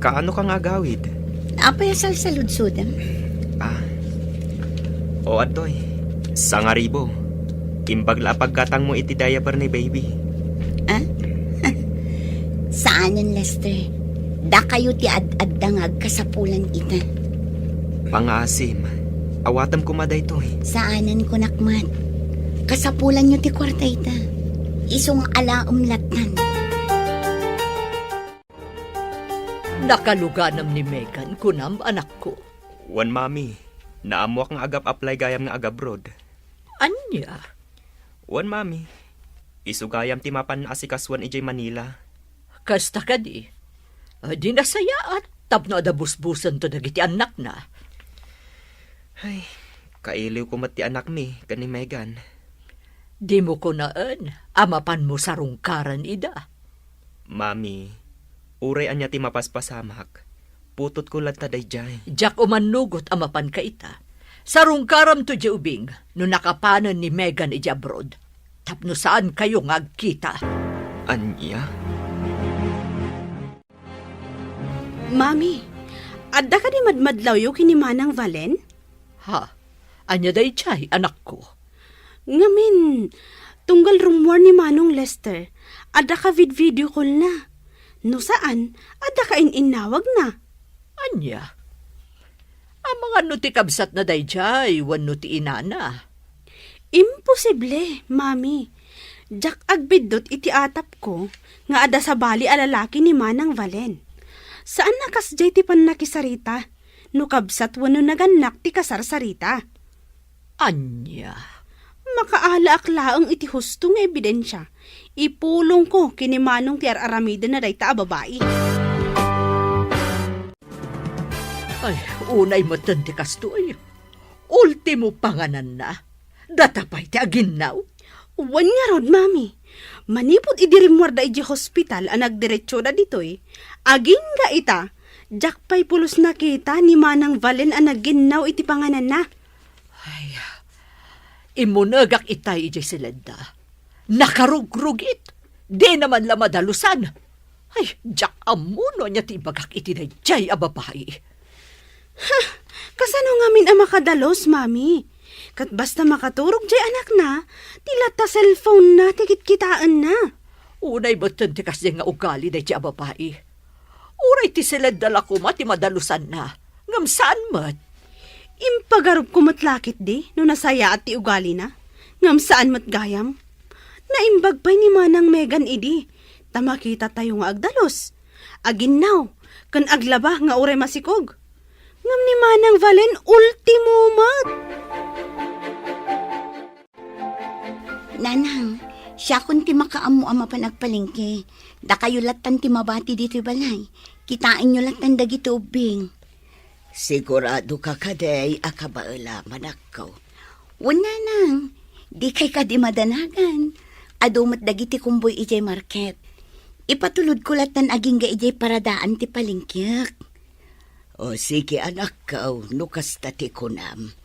Speaker 5: Kaano kang agawid?
Speaker 8: Apay asal sa ludsodam.
Speaker 5: O adtoy. Sangaribo. Imbagla pagkatang mo iti diaper ni baby.
Speaker 8: Saanan, Lester? Da kayo ti ad-addangag kasapulan ita.
Speaker 5: Pangasim. Awatam kumada ito
Speaker 8: Saanan ko nakmat? Kasapulan nyo ti kwarta ita. Isong alaum latan.
Speaker 7: Nakaluganam ni Megan kunam anak ko.
Speaker 5: Mami. Naamuak nga agap-apply gayam nga agabroad.
Speaker 7: Anya?
Speaker 5: Mami. Isugayam ti mapan na asikaswan ijay Manila.
Speaker 7: Kasta ka di. Di nasayaan. Tapno adabusbusan to dagiti anak na.
Speaker 5: Ay, kailiw ko mati anak mi, kani Megan.
Speaker 7: Di mo ko naan, amapan mo sa rungkaran ida.
Speaker 5: Mami, uray anya ti mapaspasamak. Putot ko lang taday jay.
Speaker 7: Jak umanugot amapan ka ita. Sa rungkaram to di ubing, no nakapanan ni Megan iji abroad. Tapno saan kayo ngagkita?
Speaker 5: Anya?
Speaker 6: Mami, adda ka di madmadlaw yu kini Manang Valen?
Speaker 7: Ha? Anya day chay, anak ko.
Speaker 6: Ngamin, tunggal rumor ni Manong Lester, adda ka video call na. No saan, adda ka ininawag na.
Speaker 7: Anya? Ang mga nutikabsat na day chay, wan nuti inana.
Speaker 6: Imposible, Mami. Jak agbidot iti atap ko, nga ada sa bali alalaki ni Manang Valen. Saan nakasjay ti panakisarita? No kabsat wano naganak ti kasarsarita.
Speaker 7: Anya?
Speaker 6: Makaala aklaang iti hustong ebidensya. Ipulong ko kini Manong ti aramida na dayta a babae.
Speaker 7: Ay, unay matan ti kastoy. Ultimo panganan na. Datapay ti aginaw.
Speaker 6: Wan nga rod, Mami. Manipod idirimwarda iji hospital ang nagdiretsyo na ditoy. Aging nga ita, jakpay pulos na kita ni Manang Valen ang nagginaw iti panganan na.
Speaker 7: Ay, imunagak itay iji silenda. Nakarugrugit. Di naman la madalusan. Ay, jak amuno niya ti bagak iti na jay a babae.
Speaker 6: Kasano ngamin ang makadalos, Mami? Kat basta makaturog jay anak na, tila ta cellphone na tikit-kitaan na.
Speaker 7: Unay batan ti kasi nga ugali na jay a babae. Uray ti silenda la kuma ti madalusan na. Ngam saan mat?
Speaker 6: Impagarup ko matlakit di, no nasaya at ti ugali na. Ngam saan mat gayam? Naimbag pa'y ni Manang Megan idi. Tamakita tayo nga agdalos. Aginaw, kan aglaba nga uray masikog. Ngam ni Manang Valen, ultimo mat.
Speaker 8: Nanang, siya kun ti makaamu ama panagpalingke. Da kayo latan ti mabati dito balay. Kitain nyo latan dagiti ubing. Sigurado ka kaday akabaala manakaw. Wala nang, di kay ka di madanagan. Adumat dagiti kumboy ijay market. Ipatulod ko latan aging ga ijay paradaan ti palingkyak. O sige anak kaw, nukas tati kunam.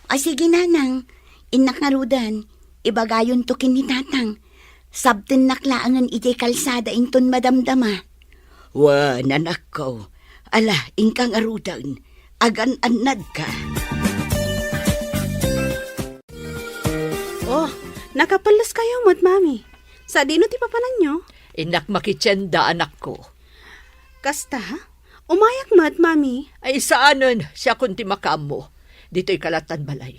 Speaker 8: O sige nanang, inak ngarudan. Ibagayon to kinitatang. Sabten naklaangan ijay kalsada inton madamdama. Wa, nanak ko. Ala, ingkang arudan. Agan-anad ka.
Speaker 6: Oh, nakapalas kayo mat, Mami. Sa dino ti papanan nyo?
Speaker 7: Inak makitsenda anak ko.
Speaker 6: Kasta, umayak mat, Mami.
Speaker 7: Ay saanon siya kunti makamo. Dito'y kalatan balay.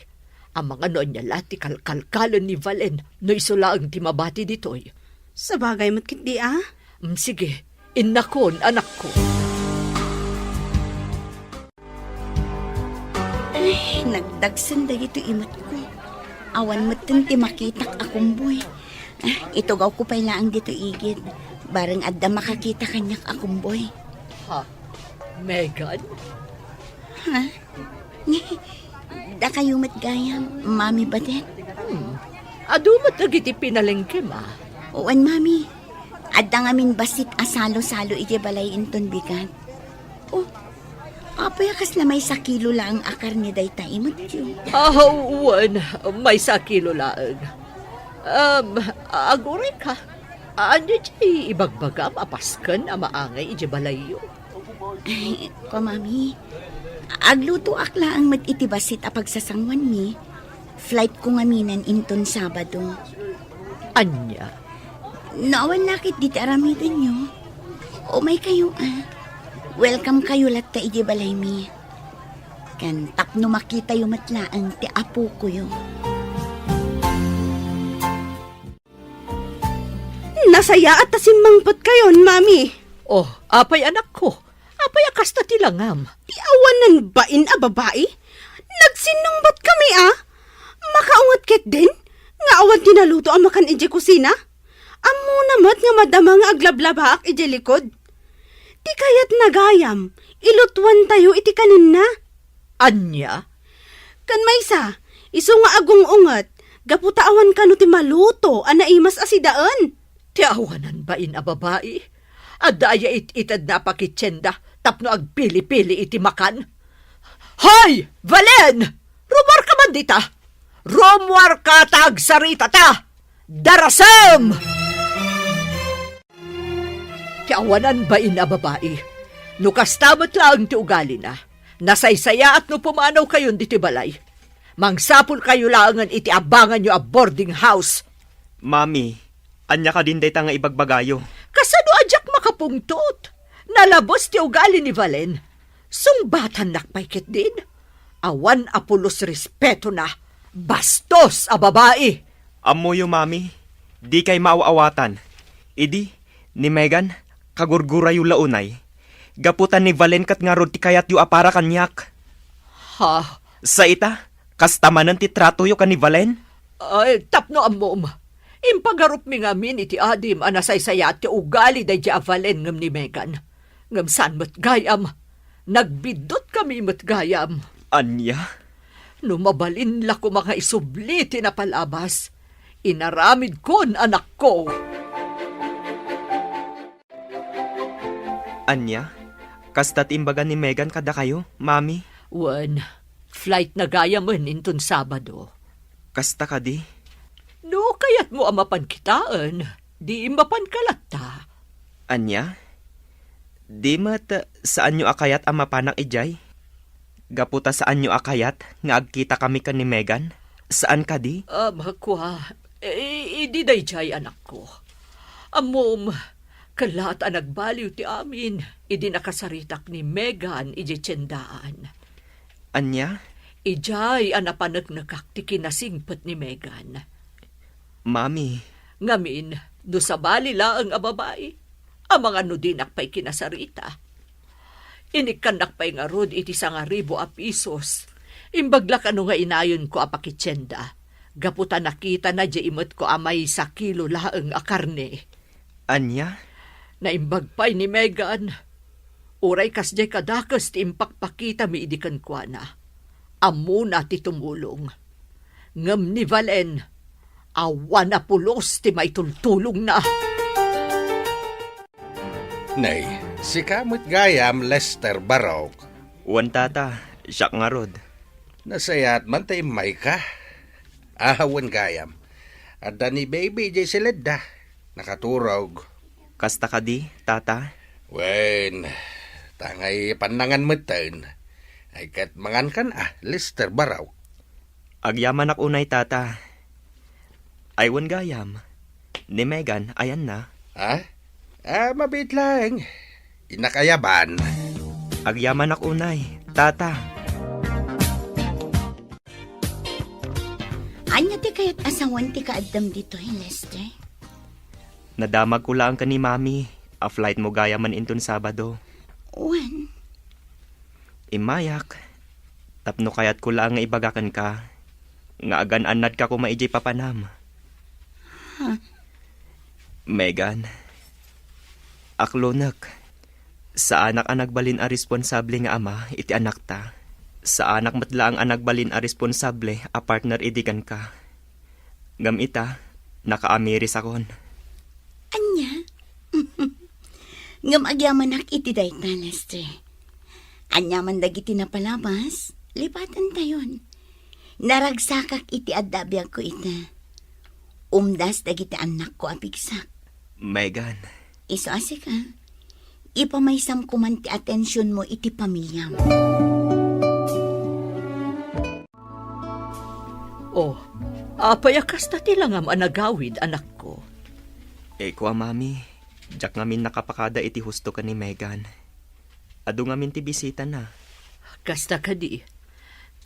Speaker 7: Ang mga noon niya lati kalkalkalon ni Valen no isula ang timabati dito'y.
Speaker 6: Sa bagay mat kit di ah?
Speaker 7: Sige, inakon anak ko.
Speaker 8: Ay, nagdagsan dagito imot ko. Awan matan ti makitak akong boy. Ito gaw ko pailaang dito igid. Barang adda makakita kanyak akong boy.
Speaker 7: Ha? Megan?
Speaker 8: Ha? Da kayo matgayam, Mami Badet?
Speaker 7: Adumat agiti pinalengke ma.
Speaker 8: Uwan, Mami. Adda ngamin basit asalo-salo iti balay inton bigat. Oh, apayakas na may sakilo lang ang akar ni dayta imot yun.
Speaker 7: Uwan, may sakilo laang. Agore ka. Ano di ibagbagam apaskan ang maangay iti balayo?
Speaker 8: Ay, ko, Mami. Agluto akla ang mag-itibasit a pagsasangwan mi. Flight ko ngaminan inton Sabado.
Speaker 7: Anya?
Speaker 8: Naawan lakit di aramidan nyo. O may kayo Welcome kayo lat ta iji balay mi. Kan tapno makita yung matlaang ti apo ko yung.
Speaker 6: Nasaya at tasimmangpot kayon, Mami.
Speaker 7: Oh, apay anak ko. Apay akas na tilangam.
Speaker 6: Iawanan bain a babae? Nagsinungbat kami Makaungat ket din? Nga awan tinaluto ang makan ije kusina? Amo Amo namat nga madama nga aglablabak iti likod. Ti kayat nagayam, ilutwan tayo iti kanina.
Speaker 7: Anya?
Speaker 6: Kan maysa, iso nga agong ungat, gaputaawan ka no ti maluto, anaimas asidaan.
Speaker 7: Ti awanan ba in a babae? Adaya itad na pakitsenda, tapno agpili-pili iti makan. Hoy! Valen! Rumor ka man dita! Rumor ka tag sarita ta! Darasam! Ti awanan ba in a babae? No kastamat lang ti ugali na. Nasaysaya at no pumanaw kayon diti balay. Mangsapul kayo langan iti abangan nyo a boarding house.
Speaker 5: Mami, anya ka din dayta nga ibagbagayo.
Speaker 7: Kasano adyak makapungtot? Nalabos ti ugali ni Valen. Sungbatan nakpaikit din. Awan apulos respeto na. Bastos a babae.
Speaker 5: Amoyo, mami. Di kay maaawatan. Idi, ni Megan, kagurgura yu launay. Gaputan ni Valen kat nga rod ti kayat yu apara kanyak.
Speaker 7: Ha?
Speaker 5: Sa ita, kastamanan ti trato yu ka ni Valen?
Speaker 7: Ay, tapno amom. Impagarup mi ngamin iti adim anasaysaya ti ugali day di Valen ngam ni Megan. Ngam san mat gayam. Nagbidot kami mat gayam.
Speaker 5: Anya?
Speaker 7: Numabalin la ko mga isubli ti napalabas. Inaramid kon anak ko.
Speaker 5: Anya? Kasta timbagan ni Megan kada kayo, mami?
Speaker 7: Wan, flight na gayaman inton Sabado.
Speaker 5: Kasta ka di?
Speaker 7: No, kayat mo amapan kitaan. Di mapan kalata.
Speaker 5: Anya? Di mat saan nyo akayat ang mapanang ijay? Gaputa saan nyo akayat nga agkita kami ka ni Megan? Saan ka di?
Speaker 7: Makwa, idi day jay anak ko. Amom, kalat ang nagbaliw ti amin, idi nakasaritak ni Megan iji tsendaan.
Speaker 5: Anya?
Speaker 7: Ijay ang napanagnagak ti kinasingpet ni Megan.
Speaker 5: Mami,
Speaker 7: Ngamin, do sa bali laang a babae, ang mga nudinak pa'y kinasarita. Inikanak pa'y nga rod iti 1,000 a pisos. Imbagla ka no nga inayon ko a pakitsenda. Gaputa nakita na di imot ko amay 1 kilo laang a karne.
Speaker 5: Anya?
Speaker 7: Naimbag pa'y ni Megan. Uray kas di kadakas ti impakpakita mi idikan kwa na. Amo na ti tumulong. Ngam ni Valen, awan na pulos ti may tultulong na.
Speaker 1: Nay, si kamot gayam Lester Barok.
Speaker 5: Wan tata, siya nga rod.
Speaker 1: Nasayat man tayo may ka. Ahawan gayam. At ni baby jay silid nakaturog.
Speaker 5: Kasta ka di, tata?
Speaker 1: Wen, tangay panangan mo taon. Ay kat mangan kan Lester Barok.
Speaker 5: Agyaman ak unay, tata. Aywan gayam. Ni Megan, ayan na.
Speaker 1: Mabit lang. Inakayaban.
Speaker 5: Agyaman ak unay, tata.
Speaker 3: Anya ti kayat asawan ti kaadam dito, Lester?
Speaker 5: Nadamag ko lang ka ni Mami. A flight mo gayaman inton Sabado.
Speaker 3: Wan,
Speaker 5: Imayak. Tapno kayat ko lang nga ibagakan ka. Nga agan anad ka ko maijay papanam. Megan. Aklonak. Sa anak ang nagbalin a responsable nga ama, iti anak ta. Sa anak matlaang ang nagbalin a responsable, a partner idikan ka. Ngam ita, nakaamiris akon.
Speaker 3: anya? Ngam agyaman iti dayta, Lester. Anya man dagiti napalabas, lipatan tayon. Naragsakak iti adabiyag ko ita. Umdas dagiti anak ko apigsak.
Speaker 5: Megan.
Speaker 3: Iso ka. Ipamaysam ko man ti atensyon mo iti pamilya mo.
Speaker 7: Oh, apayakas na tilangam anagawid, anak ko.
Speaker 5: Kwa mami, jak ngamin nakapakada iti husto ka ni Megan. Ado ngamin ti bisita na.
Speaker 7: Kasta ka di.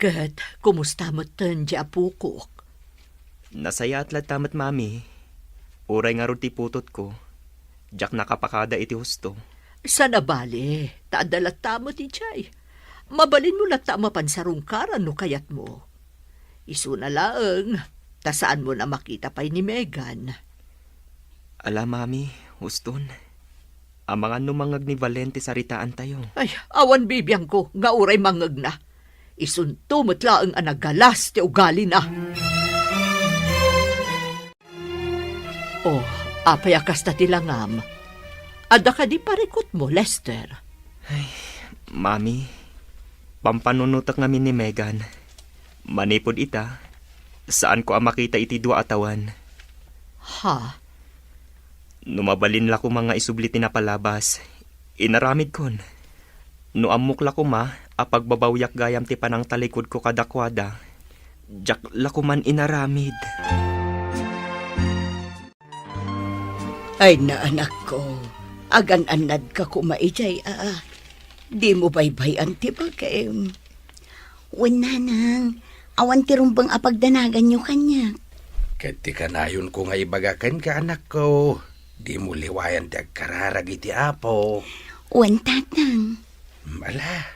Speaker 7: Kat, kumusta mo tan di apukok?
Speaker 5: Nasaya at tamat mami. Uray nga ro ti putot ko. Jak nakapakada iti husto.
Speaker 7: Sana bali, taadalat tamo ti Jay. Mabalin mo na tama pansarungkaran no kayat mo. Isu na laang, tasaan mo na makita pa'y ni Megan.
Speaker 5: Ala, mami, huston. Ang mga numangag ni Valente sa ritaan tayo.
Speaker 7: Ay, awan bibiyang ko, nga uray mangag na. Isunto matla ang anagalas ti ugali na. Oh, apayakas na tilangam. Ada ka di parikot mo, Lester.
Speaker 5: Mami, pampanunutak namin ni Megan. Manipod ita, saan ko ang makita iti dua atawan.
Speaker 7: Ha?
Speaker 5: Numabalin la ko mga isubliti na palabas. Inaramid kon. No amok la ko ma, apagbabawyak gayam ti panang talikod ko kadakwada. Jak la ko man inaramid.
Speaker 8: Ay na anak ko, agan-anad ka kumaijay Di mo baybayan ti bagay.
Speaker 3: Wala nang, awan ti rumbang apagdanagan nyo kanya.
Speaker 1: Kati kanayon ko nga ibagakan ka, anak ko. Di mo liwayan ti agkararag iti apo.
Speaker 3: Wan tatang.
Speaker 1: Mala,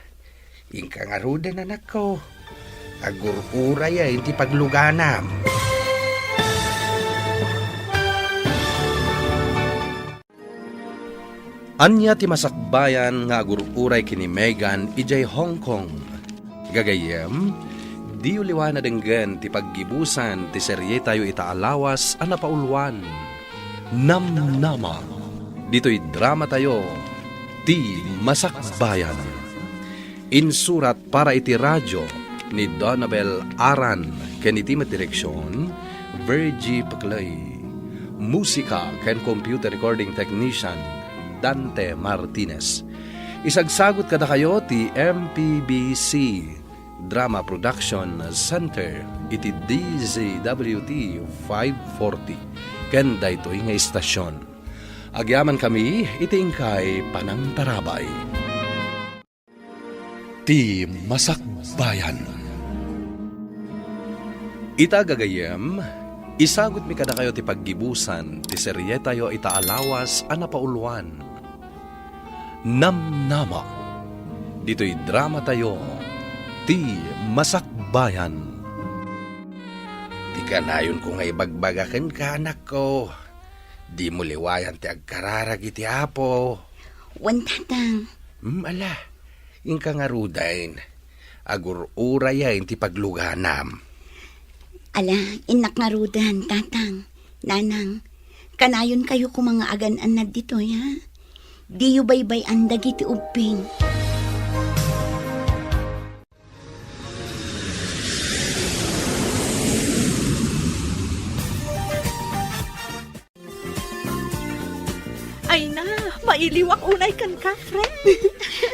Speaker 1: ingka nga rudan, anak ko. Agur-uray ay ti pagluganam.
Speaker 2: Anya ti masakbayan nga agururay kini Megan ijay Hong Kong. Gagayem, di uliwan na denggan ti paggibusan ti serye tayo itaalawas a napaulwan. Namnama. Dito'y drama tayo, ti masakbayan. Insurat para iti radyo ni Donabel Aran ken iti direksyon Virgie Paclay. Musika ken computer recording technician Dante Martinez. Isagsagot kada kayo ti MPBC Drama Production Center iti DZWT 540 ken daytoy nga istasyon. Agyaman kami iti ingkay panangtarabay. Ti Masakbayan. Ita gagayem, isagot mi kada kayo ti paggibusan ti serye tayo itaalawas a napaulwan. Namnama. Dito'y drama tayo, ti Masakbayan.
Speaker 1: Di kanayon ko nga ibagbagakan ka, anak ko. Di mo liwayan ti agkararag iti apo.
Speaker 3: Wan tatang.
Speaker 1: Ala, ingka nga rudain. Agur-uray ay ti pagluganam.
Speaker 3: Ala, inak nga rudan, tatang. Nanang, kanayon kayo kung mga agan-anad dito, ya? Di yu baybay ang dagiti ubing.
Speaker 7: Ay na, mailiwak unay kan ka, friend.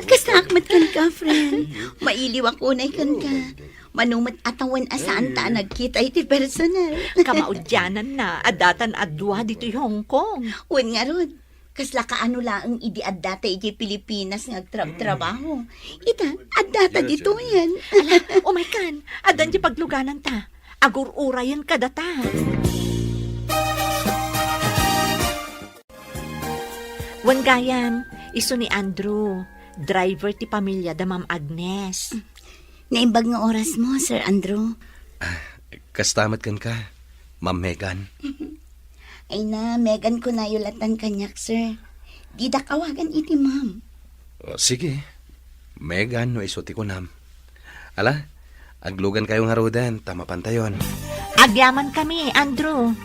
Speaker 3: Kasakmat kan ka, friend. Mailiwak unay kan ka. Manumat atawan asaan ta nagkita iti personal.
Speaker 7: Kamaudyanan na, adatan adwa dito Hong Kong.
Speaker 3: Wan nga rod. Kasla ka ano lang idi addata iti Pilipinas nga trabaho. Ita, addata dito yan.
Speaker 7: Ala, oh my God, adan di pagluganan ta. Agur-urayan ka data. Wan gayam, iso ni Andrew, driver ti pamilya da Ma'am Agnes.
Speaker 3: Naimbag nga oras mo, Sir Andrew.
Speaker 2: Kastamat kan ka, Ma'am Megan.
Speaker 3: Ay na, Megan ko na yulatan kanyak, sir. Di da kawagan iti, ma'am.
Speaker 2: O, sige, Megan no isuti ko nam. Ala, aglugan kayo nga rodan, tama pantayon.
Speaker 7: Agyaman kami, Andrew.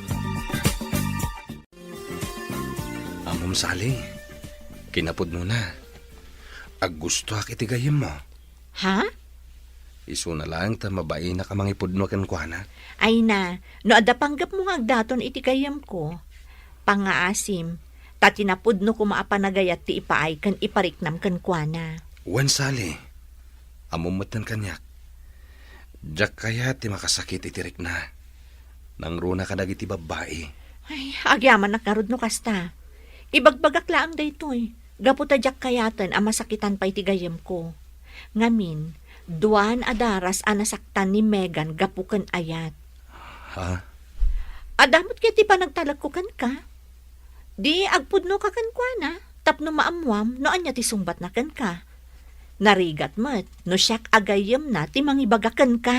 Speaker 2: Amom sali, kinapod mo na. Aggusto ak iti gayem mo.
Speaker 7: Ha?
Speaker 2: Isu na lang ta mabae na ka mangipod no ken kuana.
Speaker 7: Ay na, no ada panggap mo nga agdaton iti kayam ko. Pangaasim, tatinapod no kumaapanagayat ti ipaay kan ipariknam kan kuana.
Speaker 2: Wan sali, amumatan kanyak. Jak kaya ti makasakit itirik na. Nang runa ka dagiti babae.
Speaker 7: Ay, agyaman nakarod no kasta. Ibagbagak laang daytoy. Gaputa jak kayatan ang masakitan pa iti gayam ko. Ngamin, duan adaras anasaktan ni Megan gapukan ayat.
Speaker 2: Ha?
Speaker 7: Adamot kaya ti panagtalagkukan ka. Di agpudno ka kan kuana, tapno maamwam no anya ti sumbat na kan ka. Narigat mat, no siyak agayam na ti mangibagakan ka.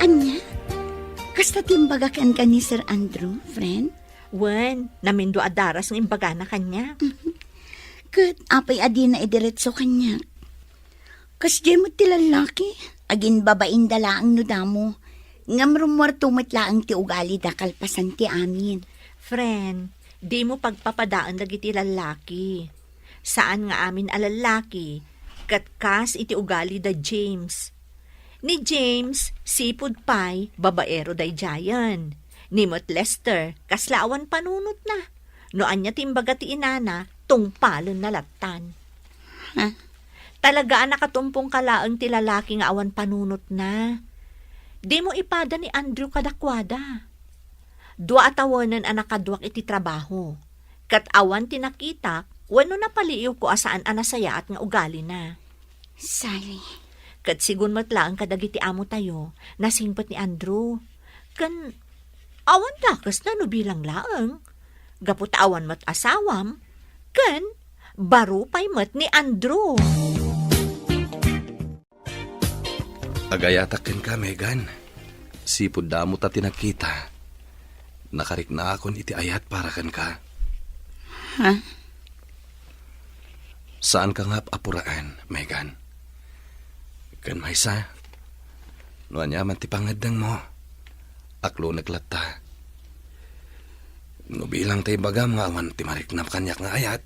Speaker 3: Anya, kasta ti imbagakan ka ni Sir Andrew, friend?
Speaker 7: Wen, namindo adaras ng imbaga na kanya.
Speaker 3: Kat apay adi na idiretso kanya. Kas di mo tilalaki, agin babaing dalaang no damo. Ngam rumwar tumitlaang ti ugali da kalpasan ti amin.
Speaker 7: Friend, di mo pagpapadaan dagiti lalaki. Saan nga amin alalaki, katkas iti ugali da James. Ni James, sipud pay, babaero day jayan. Ni Mot Lester, kaslaawan panunot na. No anya timbaga ti inana, tungpalon na latan.
Speaker 3: Ha?
Speaker 7: Talaga nakatumpong kalaang ti lalaki nga awan panunot na. Di mo ipada ni Andrew kadakwada. Dua atawanan ang nakadwak iti trabaho. Kat awan tinakita, wano napaliiw ko asaan anasaya at nga ugali na.
Speaker 3: Sally.
Speaker 7: Kat sigun matlaang kadagiti amo tayo, nasingpat ni Andrew. Kan, awan dakas na no bilang laang. Gapot awan mat asawam. Kan, baro pa'y mat ni Andrew.
Speaker 2: Agayatakin ka, Megan. Sipod damo ta tinakita. Nakarik na akon iti ayat para kan ka.
Speaker 3: Ha?
Speaker 2: Saan ka nga apuraan, Megan? Kan maysa, no anyaman ti pangadang mo. Aklo naglata. No bilang tayo bagam nga awan ti mariknap kanyak nga ayat.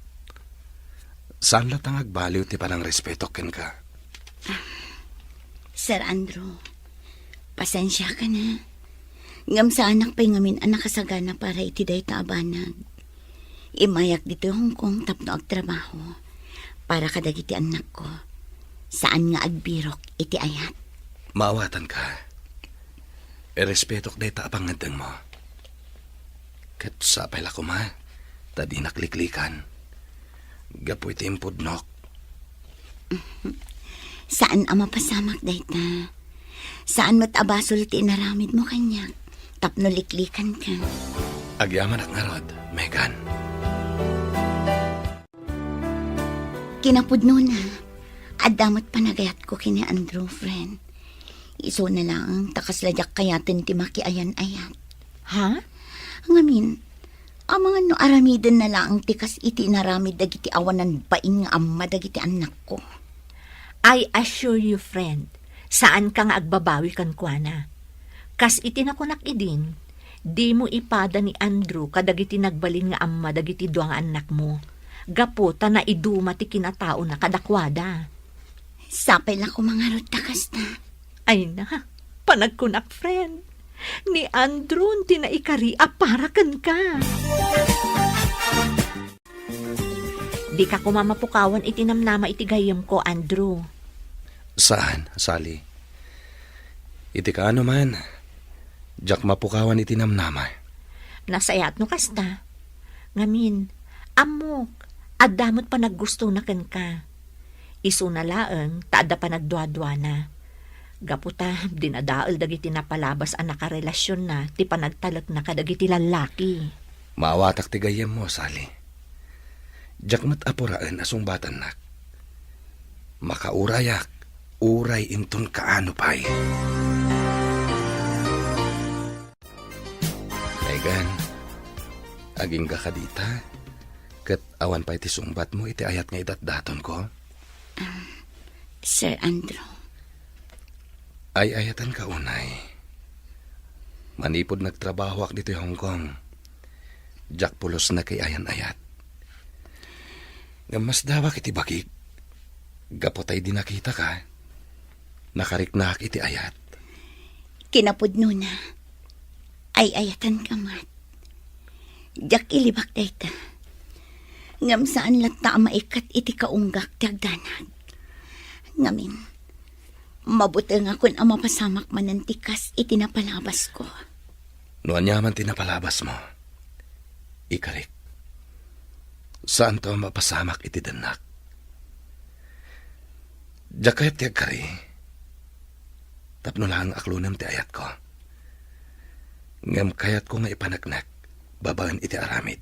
Speaker 2: Saan latang agbaliw ti panang respeto ken ka?
Speaker 3: Sir Andrew, pasensya ka na. Ngam sa anak pa'y ngamin anak kasagana para iti day taabanag. Imayak dito Hong Kong tapno agtrabaho para kadagiti anak ko. Saan nga agbirok iti ayat?
Speaker 2: Maawatan ka. Erespetok day taapangandang mo. Kat sapay la ko ma, tadi nakliklikan. Gapoy ti impudnok.
Speaker 3: Saan ang mapasamak dayta? Saan matabasol ti inaramid mo kanya? Tapno liklikan ka.
Speaker 2: Agyaman at ngarod, Megan.
Speaker 3: Kinapudno na. Adamot panagayat ko kini Andrew, friend. Iso na lang, takasladyak kayatin ti makiayan-ayat.
Speaker 7: Ha?
Speaker 3: Ngamin, ang mga no aramiden na lang tikas iti naramid dagiti awanan baing nga amma dagiti anak ko.
Speaker 7: I assure you, friend, saan ka nga agbabawi kan kuana. Kas itinakunak idin, di mo ipada ni Andrew kadagiti nagbalin nga amma dagiti duang anak mo. Gaputa na iduma ti kinatao na kadakwada.
Speaker 3: Sapay lang ko mga rotakas na.
Speaker 7: Ay na, panagkunak, friend. Ni Andrew tinaikari aparakan ka. Di ka kumamapukawan itinamnama itigayam ko, Andrew.
Speaker 2: Saan, Sally? Iti ka ano man. Diyak mapukawan itinamnama.
Speaker 7: Nasayat no kasta. Ngamin, amok, adamot pa naggusto na kan ka. Isu na laeng, taada pa nagdwa-dwa na. Gaputa, dinadaal dagiti napalabas ang nakarelasyon na, ti panagtalak na kadagiti lalaki.
Speaker 2: Maawatak ti gayem mo, Sally. Diyak matapuraan asong batan nak. Makaurayak, uray inton kaano pa'y. Megan, aging ka kadita. Kat awan pa iti sumbat mo iti ayat nga idat-daton ko.
Speaker 3: Sir Andrew.
Speaker 2: Ay ayatan ka unay. Manipod nagtrabaho ak dito Hong Kong. Jack pulos na kay ayan-ayat. Ngamas dawak iti bakik. Gapotay di nakita ka. Nakariknak iti ayat.
Speaker 3: Kinapudno na. Ay ayatan ka mat. Jak ilibak dayta. Ngam saan lata maikat iti kaunggak tagdanag. Ngamin, mabuti nga kun ang mapasamak manantikas iti napalabas ko.
Speaker 2: Noan yaman tinapalabas mo. Ikarik. Saan to mapasamak iti danak? Jakayat tiag kari. Tapno lang aklunam ti ayat ko. Ngam kayat ko nga ipanagnak, babaan iti aramid.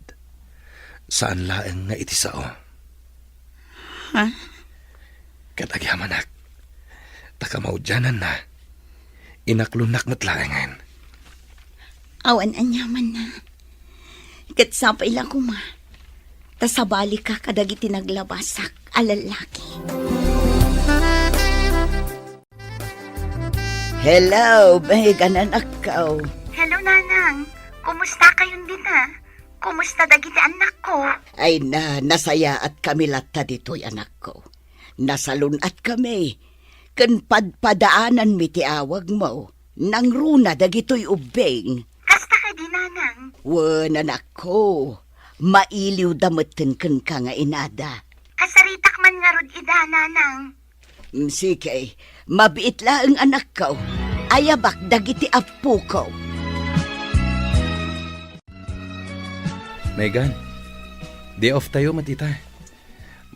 Speaker 2: Saan laeng nga iti sao?
Speaker 3: Ha?
Speaker 2: Katagyamanak, takamaudyanan na. Inaklunak matlaengan.
Speaker 3: Awan anyaman na. Kat sapay lang kuma. Tasabali ka kadagiti naglabasak alalaki.
Speaker 8: Hello, bahigan anak ko.
Speaker 4: Hello, Nanang. Kumusta kayong dita? Kumusta dagiti anak ko?
Speaker 8: Ay nasaya at kami latta dito'y anak ko. Nasalun at kami. Kan padpadaanan mi ti awag mo. Nang runa dagito'y ubeng.
Speaker 4: Kasta ka di, Nanang.
Speaker 8: Wan anak ko. Mailiw damutin kan ka nga inada.
Speaker 4: Kasaritak man nga rod ida, Nanang.
Speaker 8: Sige, mabiit lang ang anak ko. Ayabak dagiti apu ko.
Speaker 2: Megan, day off tayo matita.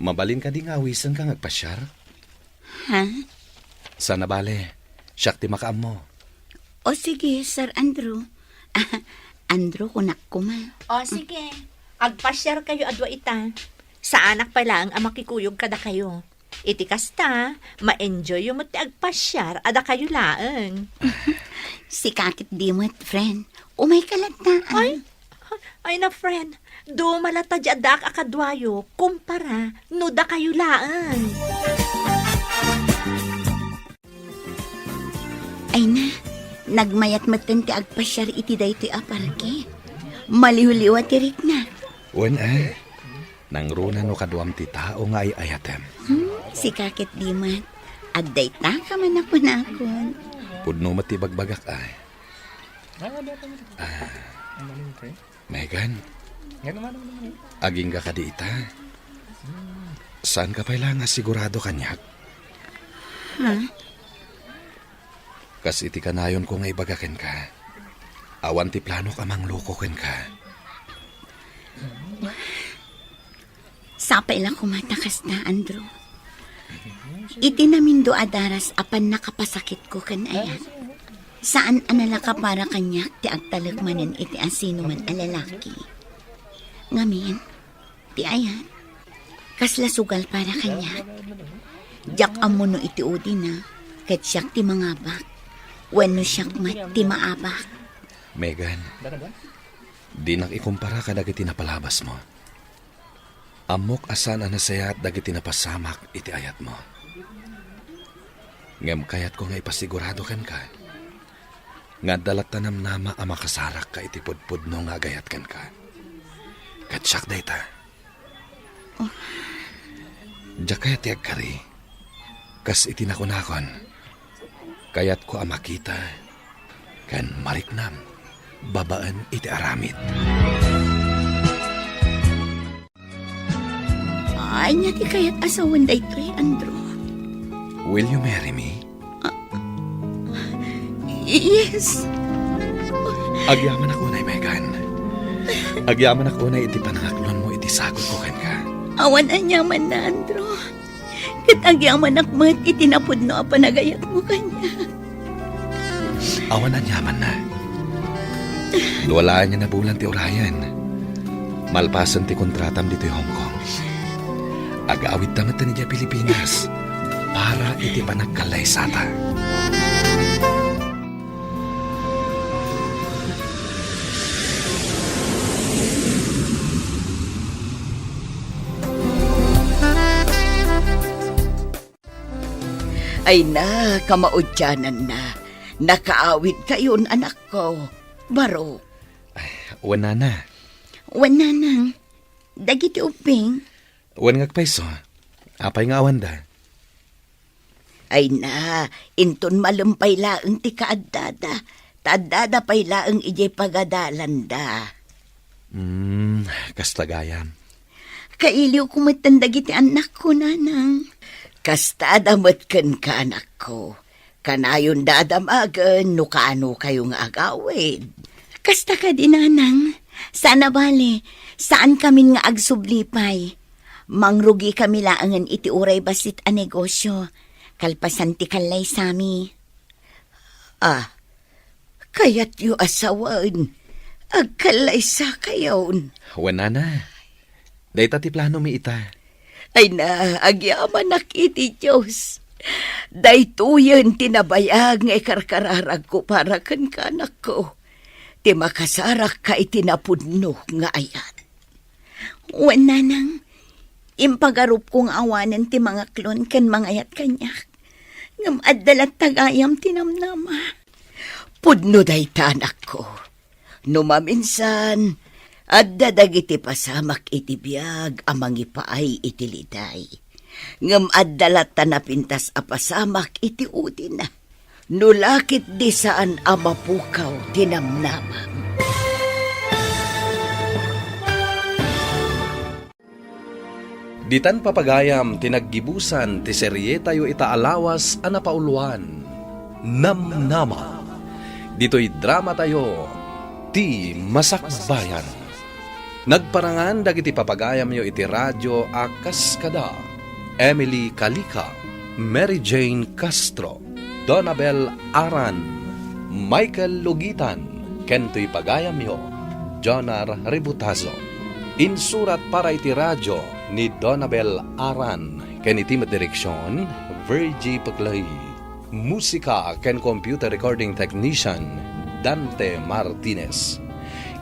Speaker 2: Mabalin ka di nga awisan ka ngagpasyar.
Speaker 3: Ha?
Speaker 2: Sana bale, siyak ti makaam mo.
Speaker 3: O sige, Sir Andrew. Andrew, kunak ko ma.
Speaker 7: O sige, agpasyar kayo adwa ita. Sa anak pa lang ang makikuyog kada kayo. Iti kasta, ma-enjoy yung mati agpasyar ada kayo laang.
Speaker 3: Si kakit di mo at friend. Umay kalat na.
Speaker 7: Ay na friend, do malata jadak akadwayo, kumpara, nuda kayo laang.
Speaker 3: Ay na, nagmayat matan ti agpasyar iti daytoy aparke. Maliw-liwa tirik na.
Speaker 2: Wen nang runa no kaduam ti tao nga ay ayatem.
Speaker 3: Si kakit di mo at adday ta ka man ako na akon.
Speaker 2: Pudno mati bagbagak ay. Megan, aging ka di ita. Saan ka pala nga sigurado kanyak?
Speaker 3: Ha?
Speaker 2: Kas iti kanayon ko nga ibagaken ka. Awan ti plano ka mang lukoken ka.
Speaker 3: Sapay lang kumatakas na, Andrew. Iti namin do adaras apan nakapasakit ko kan ayan. Saan anala ka para kanyak ti agtalagmanan iti asino man alalaki. Ngamin, ti ayan. Kasla sugal para kanyak. Jak amuno iti udi na, kat siyak ti mangabak. Wano siyak mat ti maabak.
Speaker 2: Megan, di nakikumpara ka dagiti napalabas mo. Amok asan anasaya at dagiti napasamak iti ayat mo. Ngem kayat ko nga ipasigurado kan ka. Nga dalat tanam nama ang makasarak ka iti pudpud no nga gayat kan ka. Katsak dayta. Diyak kaya tiyag kari. Kas iti nakunakon. Kayat ko ang makita. Kan mariknam. Babaan iti aramid.
Speaker 3: Ay, nga ti kaya't asawan daytoy, Andrew.
Speaker 2: Will you marry me?
Speaker 3: Yes.
Speaker 2: Agyaman ako na, Megan. Agyaman ako na iti panangaklon mo, iti sagot ko kan ka.
Speaker 3: Awan anyaman na, Andrew. Kat agyaman akmat itinapod no panagayat mo kanya.
Speaker 2: Awan na nyaman na. Luwalaan niya na bulan ti Orion. Malpasan ti kontratam dito Hong Kong. Agawid tamat na niya Pilipinas para iti panagkalay sata.
Speaker 8: Ay na, kamaudyanan na. Nakaawid kayon anak ko. Baro.
Speaker 2: Wana na.
Speaker 3: Wana nang. Dagiti uping.
Speaker 2: Wan ngagpaiso. Apay nga awan da.
Speaker 8: Ay na, inton malumpay laeng ti kaaddada. Taaddada pay laeng ijay pagadalan da.
Speaker 2: Kastagayam.
Speaker 3: Kailiw kumatan dagiti anak ko, nanang.
Speaker 8: Kasta damat kan ka anak ko. Kanayon dadamagan no kaano kayong agawid.
Speaker 3: Kasta ka din, nanang. Sana bale, saan kami nga agsublipay? Mangrugi kami laangan iti uray basit a negosyo. Kalpasan ti kalay sami.
Speaker 8: Kaya't yu asawan. Agkalay sa kayon.
Speaker 2: Wana na. Dayta ti plano mi ita.
Speaker 8: Ay na, agyaman nakiti Diyos. Daytoyan tinabayag nga ikarkararag ko para kan kanak ko. Ti makasarak ka itinapudno nga ayat. Wala nang impagarup kong awanan ti mga klon kan mga ayat kanyak. Ngam addalat tagayam tinamnama. Pudno day tanak ko. Numaminsan, adda dagiti pasamak iti biyag amang ipaay iti liday. Ngam addalat tanapintas a pasamak iti udin na. Nulakit di saan amapukaw tinamnamam.
Speaker 2: Ditan papagayam tinaggibusan ti serye tayo itaalawas a napauluan. Namnama. Dito'y drama tayo ti Masakbayan. Nagparangan dagiti papagayam yo iti radyo a kaskada. Emily Calica, Mary Jane Castro, Donabel Aran, Michael Lugitan, kento'y pagayam yo, Jonar Ributazo. Insurat para iti radyo ni Donabel Aran, ken iti direksyon, Virgie Paclay. Musika ken computer recording technician, Dante Martinez.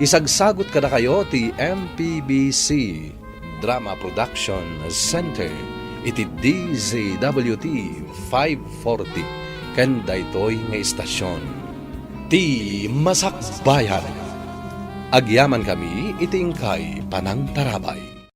Speaker 2: Isagsagot kada kayo ti MPBC Drama Production Center iti DZWT 540 ken daytoy nga istasyon ti Masakbayan. Agyaman kami itingkay panangtarabay.